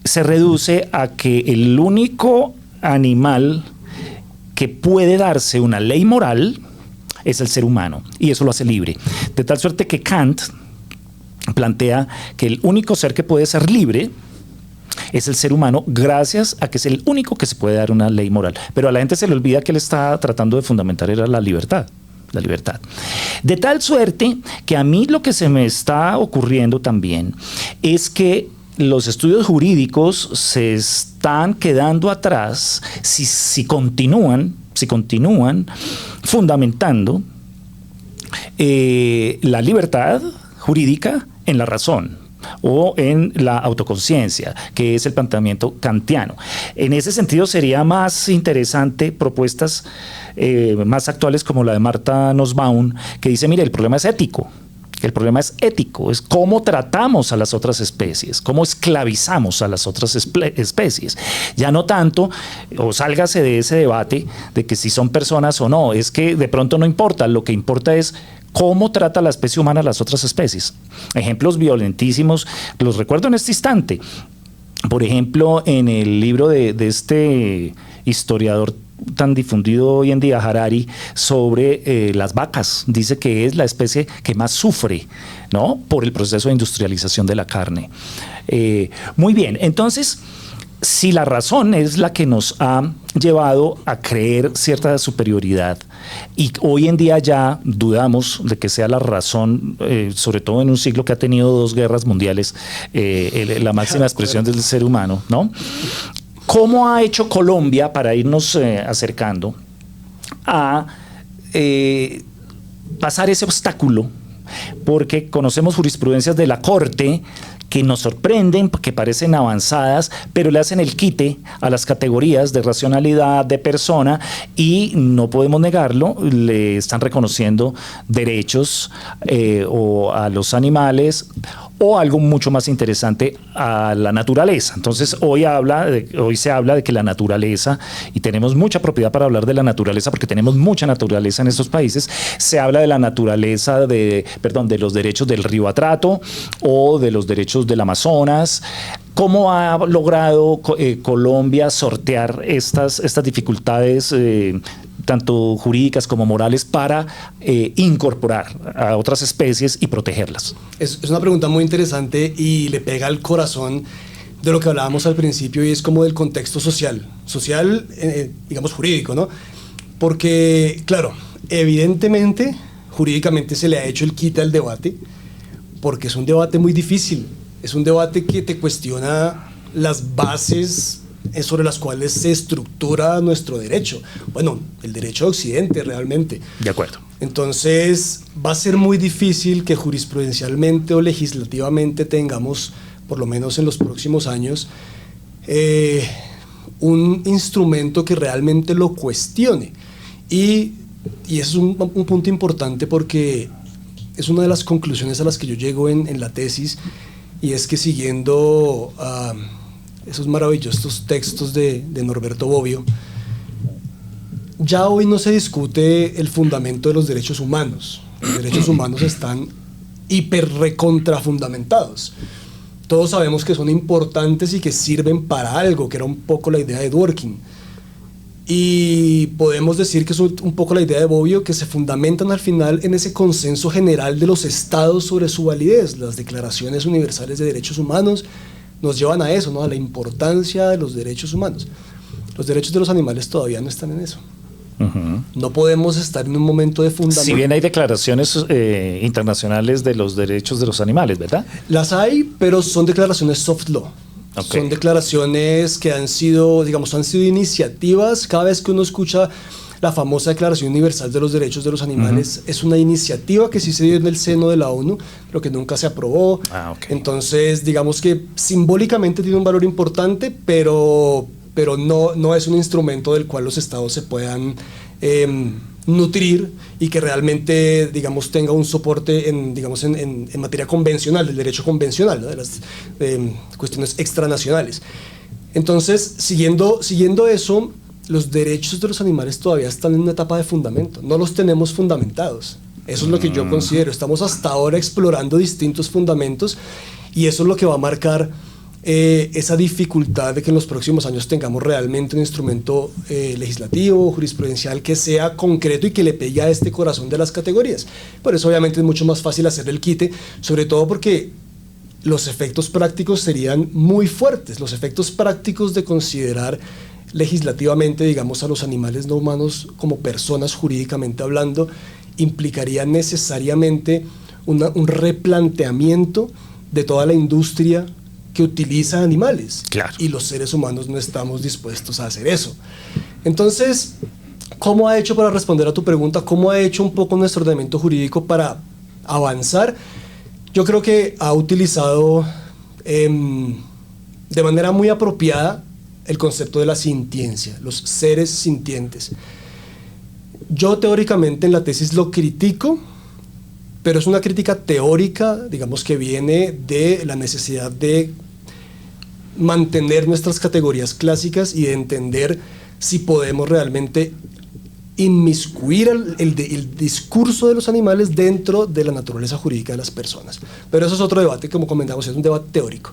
Speaker 2: se reduce a que el único animal que puede darse una ley moral es el ser humano, y eso lo hace libre. De tal suerte que Kant plantea que el único ser que puede ser libre es el ser humano, gracias a que es el único que se puede dar una ley moral. Pero a la gente se le olvida que él está tratando de fundamentar era la libertad. La libertad. De tal suerte que a mí lo que se me está ocurriendo también es que los estudios jurídicos se están quedando atrás si continúan fundamentando la libertad jurídica en la razón o en la autoconciencia, que es el planteamiento kantiano. En ese sentido sería más interesante propuestas más actuales como la de Martha Nussbaum, que dice, mire, el problema es ético. El problema es ético, es cómo tratamos a las otras especies, cómo esclavizamos a las otras especies. Ya no tanto, o sálgase de ese debate de que si son personas o no, es que de pronto no importa, lo que importa es cómo trata la especie humana a las otras especies. Ejemplos violentísimos, los recuerdo en este instante. Por ejemplo, en el libro de este historiador tan difundido hoy en día, Harari, sobre las vacas. Dice que es la especie que más sufre, ¿no?, por el proceso de industrialización de la carne. Muy bien, entonces, si la razón es la que nos ha llevado a creer cierta superioridad, y hoy en día ya dudamos de que sea la razón, sobre todo en un siglo que ha tenido 2 guerras mundiales, la máxima expresión del ser humano, ¿no? ¿Cómo ha hecho Colombia para irnos acercando a pasar ese obstáculo, porque conocemos jurisprudencias de la Corte que nos sorprenden, que parecen avanzadas, pero le hacen el quite a las categorías de racionalidad, de persona, y no podemos negarlo, le están reconociendo derechos o a los animales, o algo mucho más interesante, a la naturaleza. Entonces hoy se habla de que la naturaleza, y tenemos mucha propiedad para hablar de la naturaleza porque tenemos mucha naturaleza en estos países, se habla de la naturaleza de los derechos del río Atrato o de los derechos del Amazonas. ¿Cómo ha logrado Colombia sortear estas dificultades tanto jurídicas como morales para incorporar a otras especies y protegerlas?
Speaker 3: Es una pregunta muy interesante y le pega al corazón de lo que hablábamos al principio, y es como del contexto social, digamos jurídico, ¿no? Porque, claro, evidentemente, jurídicamente se le ha hecho el quite al debate, porque es un debate muy difícil, es un debate que te cuestiona las bases sobre las cuales se estructura nuestro derecho. Bueno, el derecho de Occidente realmente.
Speaker 2: De acuerdo.
Speaker 3: Entonces, va a ser muy difícil que jurisprudencialmente o legislativamente tengamos, por lo menos en los próximos años, un instrumento que realmente lo cuestione. Y ese es un punto importante, porque es una de las conclusiones a las que yo llego en la tesis, y es que siguiendo esos maravillosos textos de Norberto Bobbio, ya hoy no se discute el fundamento de los derechos humanos. Los derechos humanos están hiper recontrafundamentados. Todos sabemos que son importantes y que sirven para algo, que era un poco la idea de Dworkin. Y podemos decir que es un poco la idea de Bobbio, que se fundamentan al final en ese consenso general de los estados sobre su validez. Las declaraciones universales de derechos humanos nos llevan a eso, ¿no? A la importancia de los derechos humanos. Los derechos de los animales todavía no están en eso. Uh-huh. No podemos estar en un momento de fundamento.
Speaker 2: Si bien hay declaraciones internacionales de los derechos de los animales, ¿verdad?
Speaker 3: Las hay, pero son declaraciones soft law. Okay. Son declaraciones que han sido iniciativas. Cada vez que uno escucha la famosa Declaración Universal de los Derechos de los Animales, es una iniciativa que sí se dio en el seno de la ONU, pero que nunca se aprobó. Okay. Entonces, digamos que simbólicamente tiene un valor importante, pero no es un instrumento del cual los estados se puedan nutrir y que realmente, digamos, tenga un soporte en materia convencional, del derecho convencional, ¿no? De las cuestiones extranacionales. Entonces, siguiendo eso, los derechos de los animales todavía están en una etapa de fundamento. No los tenemos fundamentados. Eso es lo que yo considero. Estamos hasta ahora explorando distintos fundamentos, y eso es lo que va a marcar esa dificultad de que en los próximos años tengamos realmente un instrumento legislativo, jurisprudencial, que sea concreto y que le pegue a este corazón de las categorías. Por eso obviamente es mucho más fácil hacer el quite, sobre todo porque los efectos prácticos serían muy fuertes. Los efectos prácticos de considerar legislativamente, digamos, a los animales no humanos como personas jurídicamente hablando, implicaría necesariamente un replanteamiento de toda la industria que utiliza animales.
Speaker 2: Claro.
Speaker 3: Y los seres humanos no estamos dispuestos a hacer eso. Entonces, ¿cómo ha hecho, para responder a tu pregunta, cómo ha hecho un poco nuestro ordenamiento jurídico para avanzar? Yo creo que ha utilizado de manera muy apropiada el concepto de la sintiencia, los seres sintientes. Yo teóricamente en la tesis lo critico, pero es una crítica teórica, digamos, que viene de la necesidad de mantener nuestras categorías clásicas y de entender si podemos realmente inmiscuir el discurso de los animales dentro de la naturaleza jurídica de las personas. Pero eso es otro debate, como comentamos, es un debate teórico.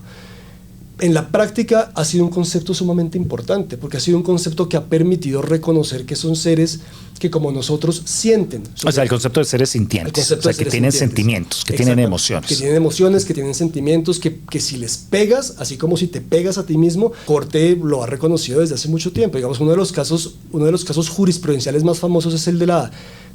Speaker 3: En la práctica ha sido un concepto sumamente importante, porque ha sido un concepto que ha permitido reconocer que son seres que, como nosotros, sienten.
Speaker 2: O sea, el concepto de seres sintientes, o sea, que tienen sentimientos, que tienen emociones.
Speaker 3: Que tienen emociones, que tienen sentimientos, que si les pegas, así como si te pegas a ti mismo, Corte lo ha reconocido desde hace mucho tiempo. Digamos, uno de los casos jurisprudenciales más famosos es el de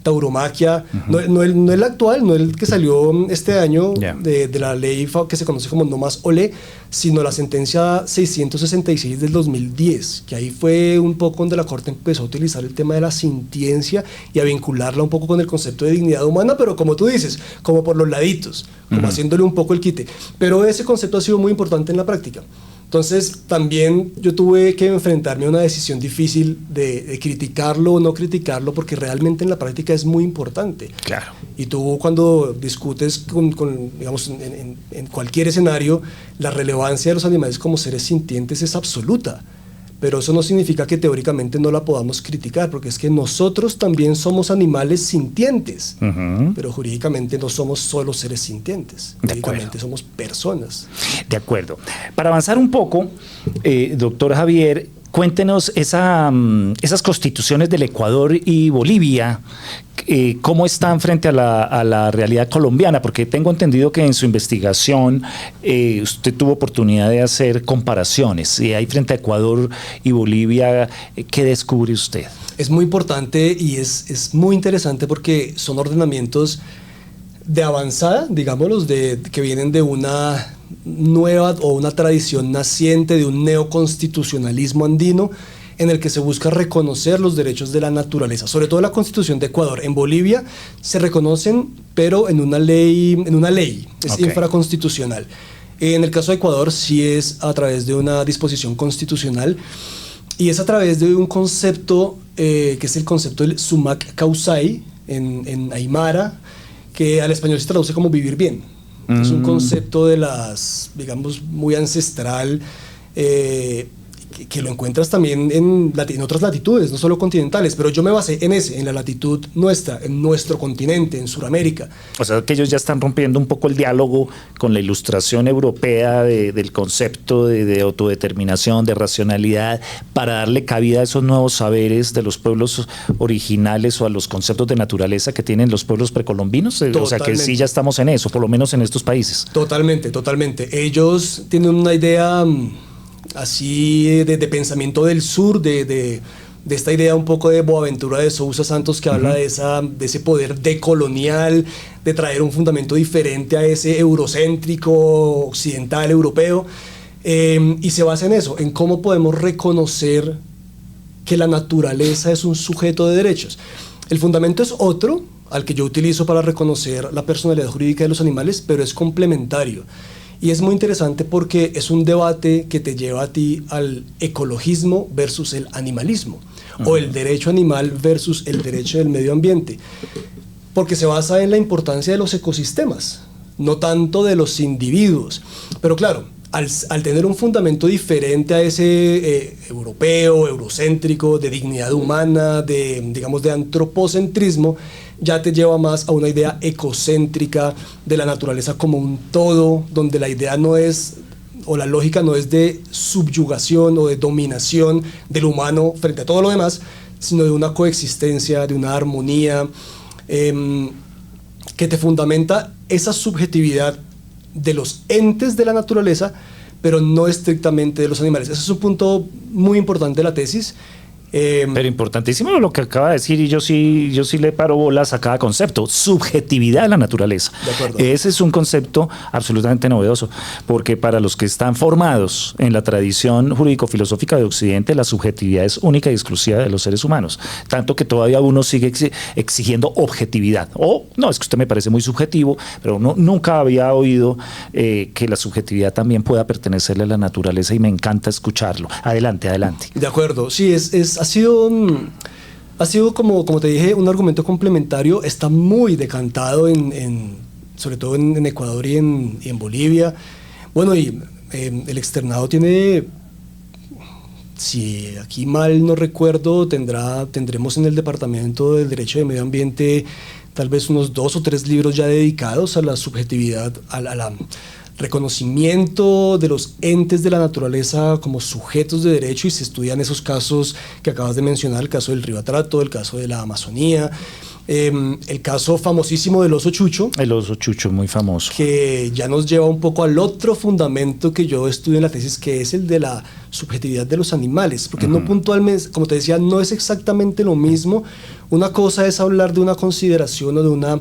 Speaker 3: tauromaquia, no el actual, no el que salió este año
Speaker 2: Yeah.
Speaker 3: de la ley que se conoce como No Más Olé, sino la sentencia 666 del 2010, que ahí fue un poco donde la Corte empezó a utilizar el tema de la sintiencia y a vincularla un poco con el concepto de dignidad humana, pero como tú dices, como por los laditos, como haciéndole un poco el quite. Pero ese concepto ha sido muy importante en la práctica. Entonces, también yo tuve que enfrentarme a una decisión difícil de criticarlo o no criticarlo, porque realmente en la práctica es muy importante.
Speaker 2: Claro.
Speaker 3: Y tú cuando discutes digamos, en cualquier escenario, la relevancia de los animales como seres sintientes es absoluta. Pero eso no significa que teóricamente no la podamos criticar, porque es que nosotros también somos animales sintientes, pero jurídicamente no somos solo seres sintientes, jurídicamente somos personas.
Speaker 2: De acuerdo. Para avanzar un poco, doctor Javier, cuéntenos esas constituciones del Ecuador y Bolivia, ¿cómo están frente a la realidad colombiana? Porque tengo entendido que en su investigación usted tuvo oportunidad de hacer comparaciones. Y ahí frente a Ecuador y Bolivia, ¿qué descubre usted?
Speaker 3: Es muy importante y es muy interesante porque son ordenamientos de avanzada, digámoslos, que vienen de una nueva o una tradición naciente de un neoconstitucionalismo andino en el que se busca reconocer los derechos de la naturaleza, sobre todo la Constitución de Ecuador. En Bolivia se reconocen, pero en una ley, es infraconstitucional. En el caso de Ecuador sí es a través de una disposición constitucional y es a través de un concepto que es el concepto del sumac causai en Aymara, que al español se traduce como vivir bien. Es un concepto digamos, muy ancestral, que lo encuentras también en otras latitudes, no solo continentales, pero yo me basé en la latitud nuestra, en nuestro continente, en Sudamérica.
Speaker 2: O sea, que ellos ya están rompiendo un poco el diálogo con la ilustración europea del concepto de autodeterminación, de racionalidad, para darle cabida a esos nuevos saberes de los pueblos originales o a los conceptos de naturaleza que tienen los pueblos precolombinos. Totalmente. O sea, que sí ya estamos en eso, por lo menos en estos países. Totalmente.
Speaker 3: Ellos tienen una idea así de pensamiento del sur, de esta idea un poco de Boaventura de Sousa Santos, que habla de ese poder decolonial, de traer un fundamento diferente a ese eurocéntrico, occidental, europeo, y se basa en eso, en cómo podemos reconocer que la naturaleza es un sujeto de derechos. El fundamento es otro, al que yo utilizo para reconocer la personalidad jurídica de los animales, pero es complementario. Y es muy interesante porque es un debate que te lleva a ti al ecologismo versus el animalismo, o el derecho animal versus el derecho del medio ambiente, porque se basa en la importancia de los ecosistemas, no tanto de los individuos. Pero claro, al tener un fundamento diferente a ese europeo, eurocéntrico, de dignidad humana, digamos, de antropocentrismo, ya te lleva más a una idea ecocéntrica de la naturaleza como un todo, donde la idea no es, o la lógica no es de subyugación o de dominación del humano frente a todo lo demás, sino de una coexistencia, de una armonía, que te fundamenta esa subjetividad de los entes de la naturaleza, pero no estrictamente de los animales. Ese es un punto muy importante de la tesis.
Speaker 2: Pero importantísimo lo que acaba de decir, y yo sí le paro bolas a cada concepto: subjetividad de la naturaleza.
Speaker 3: De acuerdo.
Speaker 2: Ese es un concepto absolutamente novedoso, porque para los que están formados en la tradición jurídico-filosófica de Occidente, la subjetividad es única y exclusiva de los seres humanos, tanto que todavía uno sigue exigiendo objetividad. O no, es que usted me parece muy subjetivo, pero uno nunca había oído que la subjetividad también pueda pertenecerle a la naturaleza, y me encanta escucharlo. Adelante.
Speaker 3: De acuerdo, sí, ha sido como te dije, un argumento complementario. Está muy decantado sobre todo en Ecuador y en Bolivia. Bueno, y el externado tiene, si aquí mal no recuerdo, tendremos en el Departamento del Derecho de Medio Ambiente tal vez unos 2 o 3 libros ya dedicados a la subjetividad, a la reconocimiento de los entes de la naturaleza como sujetos de derecho, y se estudian esos casos que acabas de mencionar, el caso del río Atrato, el caso de la Amazonía, El caso famosísimo del oso Chucho.
Speaker 2: El oso Chucho, muy famoso.
Speaker 3: Que ya nos lleva un poco al otro fundamento que yo estudio en la tesis, que es el de la subjetividad de los animales. Porque no puntualmente, como te decía, no es exactamente lo mismo. Una cosa es hablar de una consideración o de una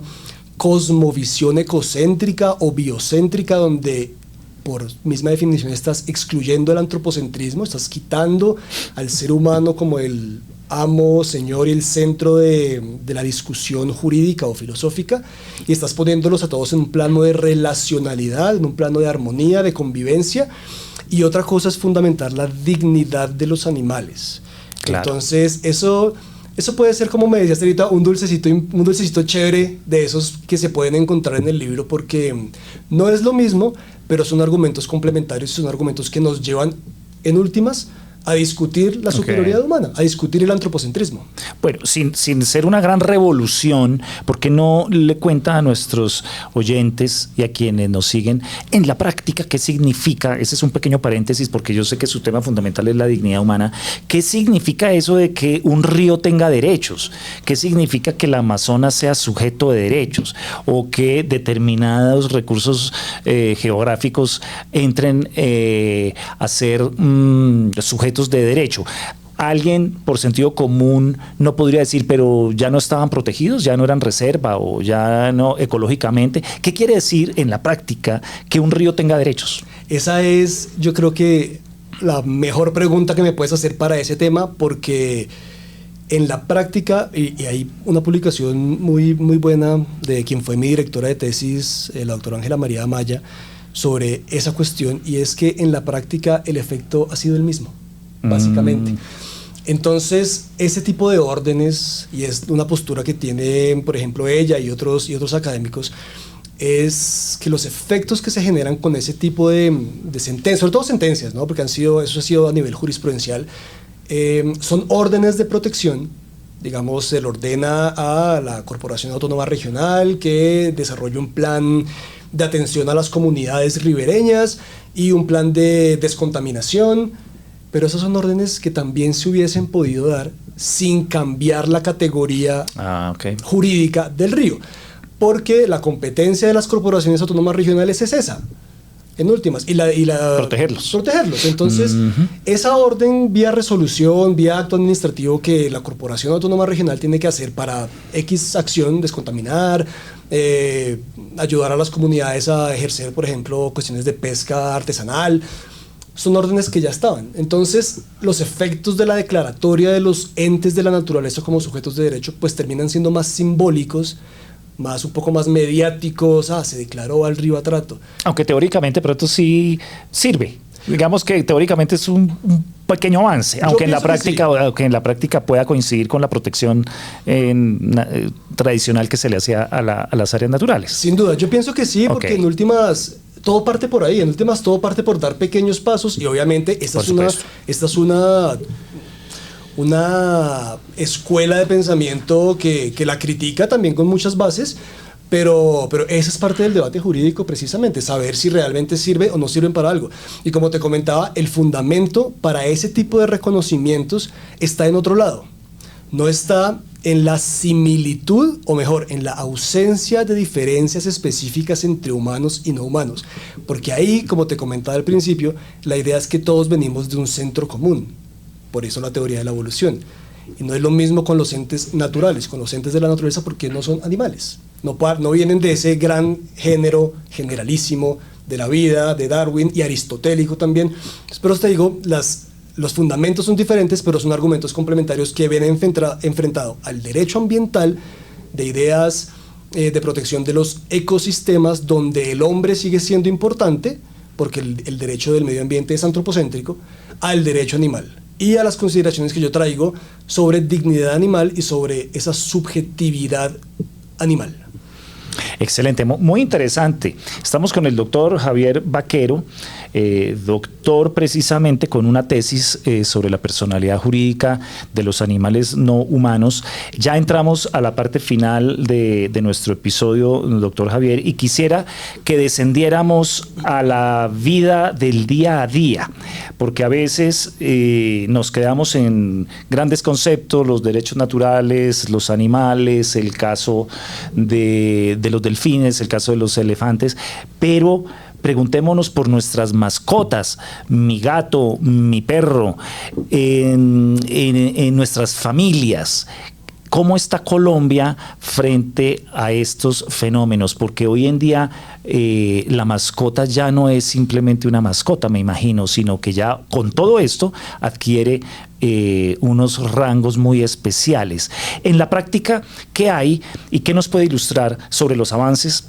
Speaker 3: cosmovisión ecocéntrica o biocéntrica, donde por misma definición estás excluyendo el antropocentrismo, estás quitando al ser humano como el amo, señor y el centro de la discusión jurídica o filosófica, y estás poniéndolos a todos en un plano de relacionalidad, en un plano de armonía, de convivencia, y otra cosa es fundamentar la dignidad de los animales. Claro. Entonces, eso puede ser, como me decías ahorita, un dulcecito chévere de esos que se pueden encontrar en el libro, porque no es lo mismo, pero son argumentos complementarios, son argumentos que nos llevan, en últimas, a discutir la superioridad humana, a discutir el antropocentrismo.
Speaker 2: Bueno, sin ser una gran revolución, ¿por qué no le cuenta a nuestros oyentes y a quienes nos siguen en la práctica qué significa? Ese es un pequeño paréntesis, porque yo sé que su tema fundamental es la dignidad humana. ¿Qué significa eso de que un río tenga derechos? ¿Qué significa que el Amazonas sea sujeto de derechos? ¿O que determinados recursos geográficos entren a ser sujetos de derecho? Alguien por sentido común no podría decir, pero ya no estaban protegidos, ya no eran reserva o ya no ecológicamente. ¿Qué quiere decir en la práctica que un río tenga derechos?
Speaker 3: Esa es, yo creo que la mejor pregunta que me puedes hacer para ese tema, porque en la práctica, y hay una publicación muy, muy buena de quien fue mi directora de tesis, la doctora Ángela María Amaya, sobre esa cuestión, y es que en la práctica el efecto ha sido el mismo, básicamente. Entonces, ese tipo de órdenes, y es una postura que tiene, por ejemplo, ella y otros académicos, es que los efectos que se generan con ese tipo de sentencias, sobre todo sentencias, ¿no? Porque eso ha sido a nivel jurisprudencial, son órdenes de protección. Digamos, se le ordena a la Corporación Autónoma Regional que desarrolle un plan de atención a las comunidades ribereñas y un plan de descontaminación, pero esas son órdenes que también se hubiesen podido dar sin cambiar la categoría jurídica del río, porque la competencia de las corporaciones autónomas regionales es esa, en últimas, y
Speaker 2: protegerlos.
Speaker 3: Entonces, esa orden vía resolución, vía acto administrativo que la Corporación Autónoma Regional tiene que hacer para X acción, descontaminar, ayudar a las comunidades a ejercer, por ejemplo, cuestiones de pesca artesanal, son órdenes que ya estaban. Entonces, los efectos de la declaratoria de los entes de la naturaleza como sujetos de derecho, pues terminan siendo más simbólicos, un poco más mediáticos. Se declaró al río a trato.
Speaker 2: Aunque teóricamente, pero esto sí sirve. Digamos que teóricamente es un pequeño avance, aunque en la práctica pueda coincidir con la protección tradicional que se le hace a las áreas naturales.
Speaker 3: Sin duda, yo pienso que sí, porque en últimas todo parte por ahí, todo parte por dar pequeños pasos, y obviamente esta es una escuela de pensamiento que la critica también con muchas bases, pero esa es parte del debate jurídico, precisamente, saber si realmente sirve o no sirven para algo. Y como te comentaba, el fundamento para ese tipo de reconocimientos está en otro lado. No está en la similitud, o mejor, en la ausencia de diferencias específicas entre humanos y no humanos. Porque ahí, como te comentaba al principio, la idea es que todos venimos de un centro común. Por eso la teoría de la evolución. Y no es lo mismo con los entes naturales, con los entes de la naturaleza, porque no son animales. No vienen de ese gran género generalísimo de la vida, de Darwin y aristotélico también. Pero te digo, los fundamentos son diferentes, pero son argumentos complementarios que vienen enfrentado al derecho ambiental, de ideas de protección de los ecosistemas, donde el hombre sigue siendo importante, porque el derecho del medio ambiente es antropocéntrico, al derecho animal y a las consideraciones que yo traigo sobre dignidad animal y sobre esa subjetividad animal.
Speaker 2: Excelente, muy interesante. Estamos con el doctor Javier Vaquero, doctor precisamente con una tesis sobre la personalidad jurídica de los animales no humanos. Ya entramos a la parte final de nuestro episodio, doctor Javier, y quisiera que descendiéramos a la vida del día a día, porque a veces nos quedamos en grandes conceptos, los derechos naturales, los animales, el caso de los delfines, el caso de los elefantes, pero preguntémonos por nuestras mascotas, mi gato, mi perro, en nuestras familias. ¿Cómo está Colombia frente a estos fenómenos? Porque hoy en día la mascota ya no es simplemente una mascota, me imagino, sino que ya con todo esto adquiere unos rangos muy especiales. En la práctica, ¿qué hay y qué nos puede ilustrar sobre los avances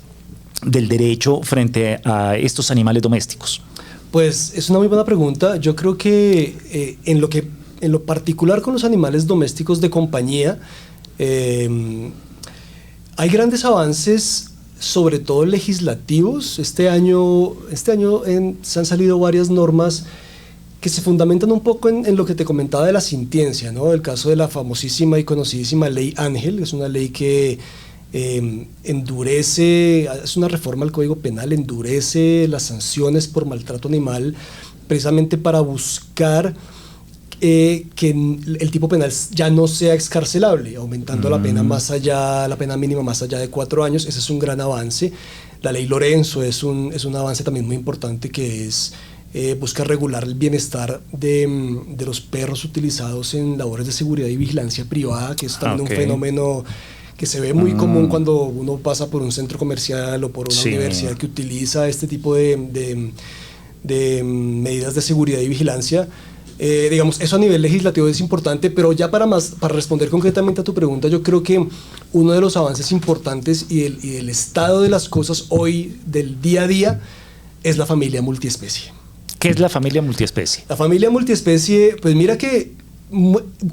Speaker 2: del derecho frente a estos animales domésticos?
Speaker 3: Pues es una muy buena pregunta. Yo creo que en lo particular con los animales domésticos de compañía, hay grandes avances, sobre todo legislativos. Este año se han salido varias normas que se fundamentan un poco en lo que te comentaba de la sintiencia, ¿no? El caso de la famosísima y conocidísima Ley Ángel, es una ley que endurece, es una reforma al Código Penal, endurece las sanciones por maltrato animal, precisamente para buscar que el tipo penal ya no sea excarcelable, aumentando la pena más allá, la pena mínima más allá de 4 años. Ese es un gran avance. La ley Lorenzo es un avance también muy importante, que es busca regular el bienestar de los perros utilizados en labores de seguridad y vigilancia privada, que es también un fenómeno que se ve muy común cuando uno pasa por un centro comercial o por una universidad que utiliza este tipo de medidas de seguridad y vigilancia. Digamos, eso a nivel legislativo es importante, pero ya para responder concretamente a tu pregunta, yo creo que uno de los avances importantes y el estado de las cosas hoy, del día a día, es la familia multiespecie.
Speaker 2: ¿Qué es la familia multiespecie?
Speaker 3: La familia multiespecie, pues mira que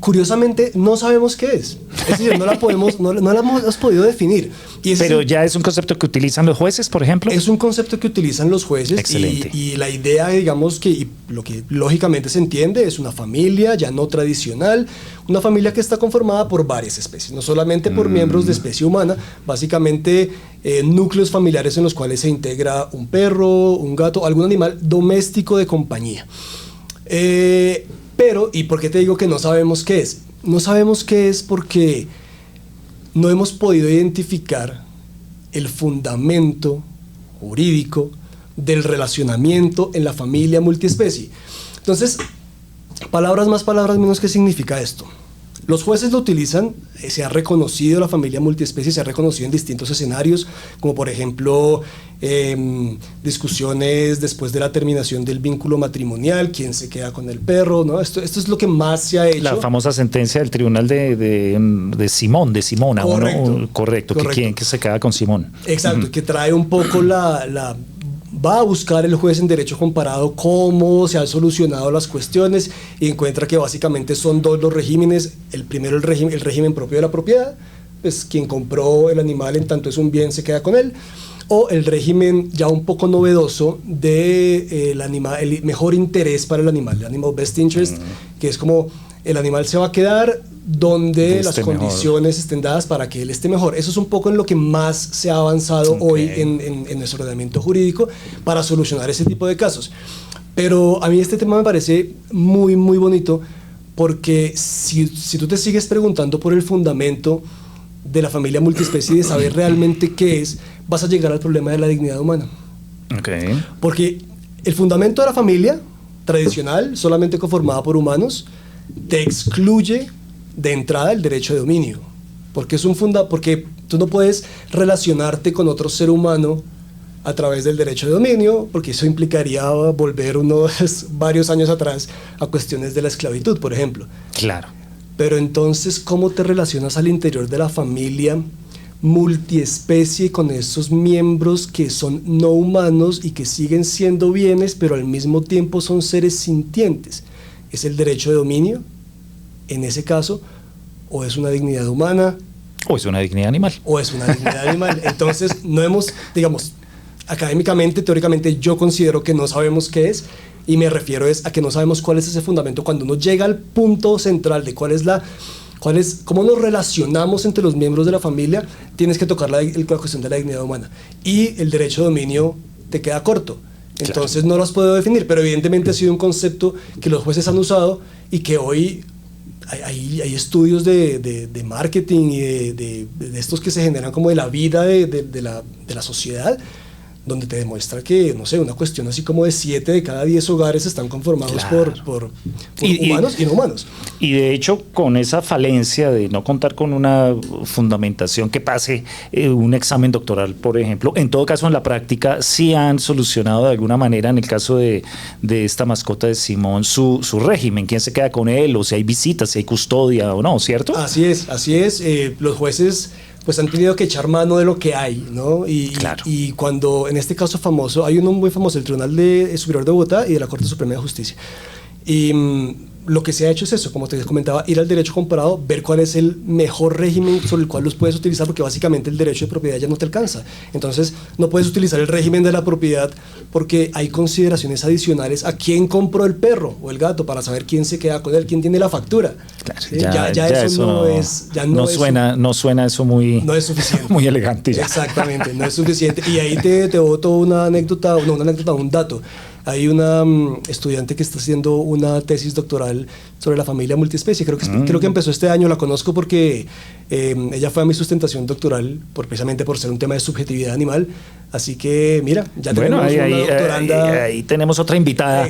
Speaker 3: curiosamente no sabemos qué es. Es decir, no la hemos podido definir.
Speaker 2: Pero ya es un concepto que utilizan los jueces, por ejemplo.
Speaker 3: Es un concepto que utilizan los jueces.
Speaker 2: Excelente.
Speaker 3: Y la idea, digamos, lo que lógicamente se entiende es una familia ya no tradicional, una familia que está conformada por varias especies, no solamente por miembros de especie humana, básicamente núcleos familiares en los cuales se integra un perro, un gato, algún animal doméstico de compañía. Pero, ¿y por qué te digo que no sabemos qué es? No sabemos qué es porque no hemos podido identificar el fundamento jurídico del relacionamiento en la familia multiespecie. Entonces, palabras más, palabras menos, ¿qué significa esto? Los jueces lo utilizan, se ha reconocido la familia multiespecie, se ha reconocido en distintos escenarios, como por ejemplo discusiones después de la terminación del vínculo matrimonial, quién se queda con el perro, ¿no? Esto es lo que más se ha hecho.
Speaker 2: La famosa sentencia del tribunal de Simona. Correcto, que se queda con Simón.
Speaker 3: Exacto, que trae un poco va a buscar el juez en derecho comparado cómo se han solucionado las cuestiones y encuentra que básicamente son dos los regímenes. El primero, el régimen propio de la propiedad, pues quien compró el animal en tanto es un bien se queda con él, o el régimen ya un poco novedoso de el mejor interés para el animal, el animal best interest, que es como el animal se va a quedar donde las condiciones estén dadas para que él esté mejor. Eso es un poco en lo que más se ha avanzado hoy en nuestro ordenamiento jurídico para solucionar ese tipo de casos. Pero a mí este tema me parece muy, muy bonito, porque si tú te sigues preguntando por el fundamento de la familia multiespecie y de saber realmente qué es, vas a llegar al problema de la dignidad humana. Porque el fundamento de la familia tradicional, solamente conformada por humanos, te excluye de entrada el derecho de dominio, porque porque tú no puedes relacionarte con otro ser humano a través del derecho de dominio, porque eso implicaría volver varios años atrás a cuestiones de la esclavitud, por ejemplo.
Speaker 2: Claro.
Speaker 3: Pero entonces, ¿cómo te relacionas al interior de la familia multiespecie con esos miembros que son no humanos y que siguen siendo bienes, pero al mismo tiempo son seres sintientes? ¿Es el derecho de dominio en ese caso, o es una dignidad humana,
Speaker 2: O es una dignidad animal.
Speaker 3: O es una dignidad animal. Entonces, no hemos, digamos, académicamente, teóricamente, yo considero que no sabemos qué es, y me refiero a que no sabemos cuál es ese fundamento. Cuando uno llega al punto central de cómo nos relacionamos entre los miembros de la familia, tienes que tocar la cuestión de la dignidad humana. Y el derecho de dominio te queda corto. Entonces no los puedo definir, pero evidentemente ha sido un concepto que los jueces han usado y que hoy hay estudios de marketing y de estos que se generan como de la vida de la sociedad, donde te demuestra que, no sé, una cuestión así como de 7 de cada 10 hogares están conformados por humanos y no humanos.
Speaker 2: Y de hecho, con esa falencia de no contar con una fundamentación que pase un examen doctoral, por ejemplo, en todo caso en la práctica sí han solucionado de alguna manera, en el caso de esta mascota de Simón, su régimen, quién se queda con él, o si hay visitas, si hay custodia o no, ¿cierto?
Speaker 3: Así es. Los jueces pues han tenido que echar mano de lo que hay, ¿no? Y cuando, en este caso famoso, hay uno muy famoso, el Tribunal Superior de Bogotá y de la Corte Suprema de Justicia. Y lo que se ha hecho es eso, como te comentaba, ir al derecho comparado, ver cuál es el mejor régimen sobre el cual los puedes utilizar, porque básicamente el derecho de propiedad ya no te alcanza. Entonces, no puedes utilizar el régimen de la propiedad porque hay consideraciones adicionales a quién compró el perro o el gato para saber quién se queda con él, quién tiene la factura.
Speaker 2: Claro,
Speaker 3: ¿sí? Ya eso
Speaker 2: no suena eso muy,
Speaker 3: no es suficiente.
Speaker 2: Muy elegante ya.
Speaker 3: Exactamente, no es suficiente. Y ahí te boto un dato. Hay una estudiante que está haciendo una tesis doctoral sobre la familia multiespecie. Creo que empezó este año. La conozco porque ella fue a mi sustentación doctoral precisamente por ser un tema de subjetividad animal. Así que, mira, ya tenemos una doctoranda.
Speaker 2: Ahí tenemos otra invitada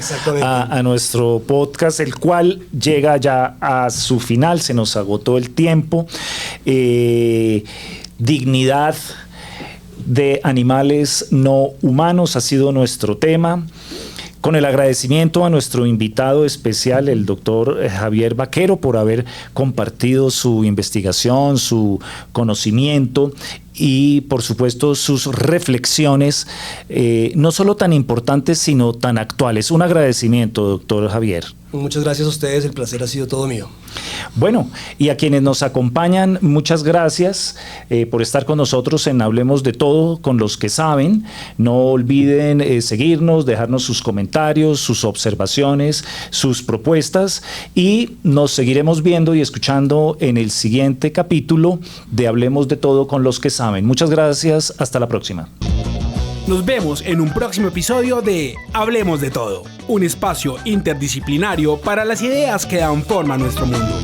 Speaker 2: a nuestro podcast, el cual llega ya a su final. Se nos agotó el tiempo. Dignidad de animales no humanos ha sido nuestro tema. Con el agradecimiento a nuestro invitado especial, el doctor Javier Vaquero, por haber compartido su investigación, su conocimiento y, por supuesto, sus reflexiones, no solo tan importantes, sino tan actuales. Un agradecimiento, doctor Javier.
Speaker 3: Muchas gracias a ustedes, el placer ha sido todo mío.
Speaker 2: Bueno, y a quienes nos acompañan, muchas gracias por estar con nosotros en Hablemos de Todo con los que saben. No olviden seguirnos, dejarnos sus comentarios, sus observaciones, sus propuestas, y nos seguiremos viendo y escuchando en el siguiente capítulo de Hablemos de Todo con los que saben. Muchas gracias, hasta la próxima.
Speaker 1: Nos vemos en un próximo episodio de Hablemos de Todo, un espacio interdisciplinario para las ideas que dan forma a nuestro mundo.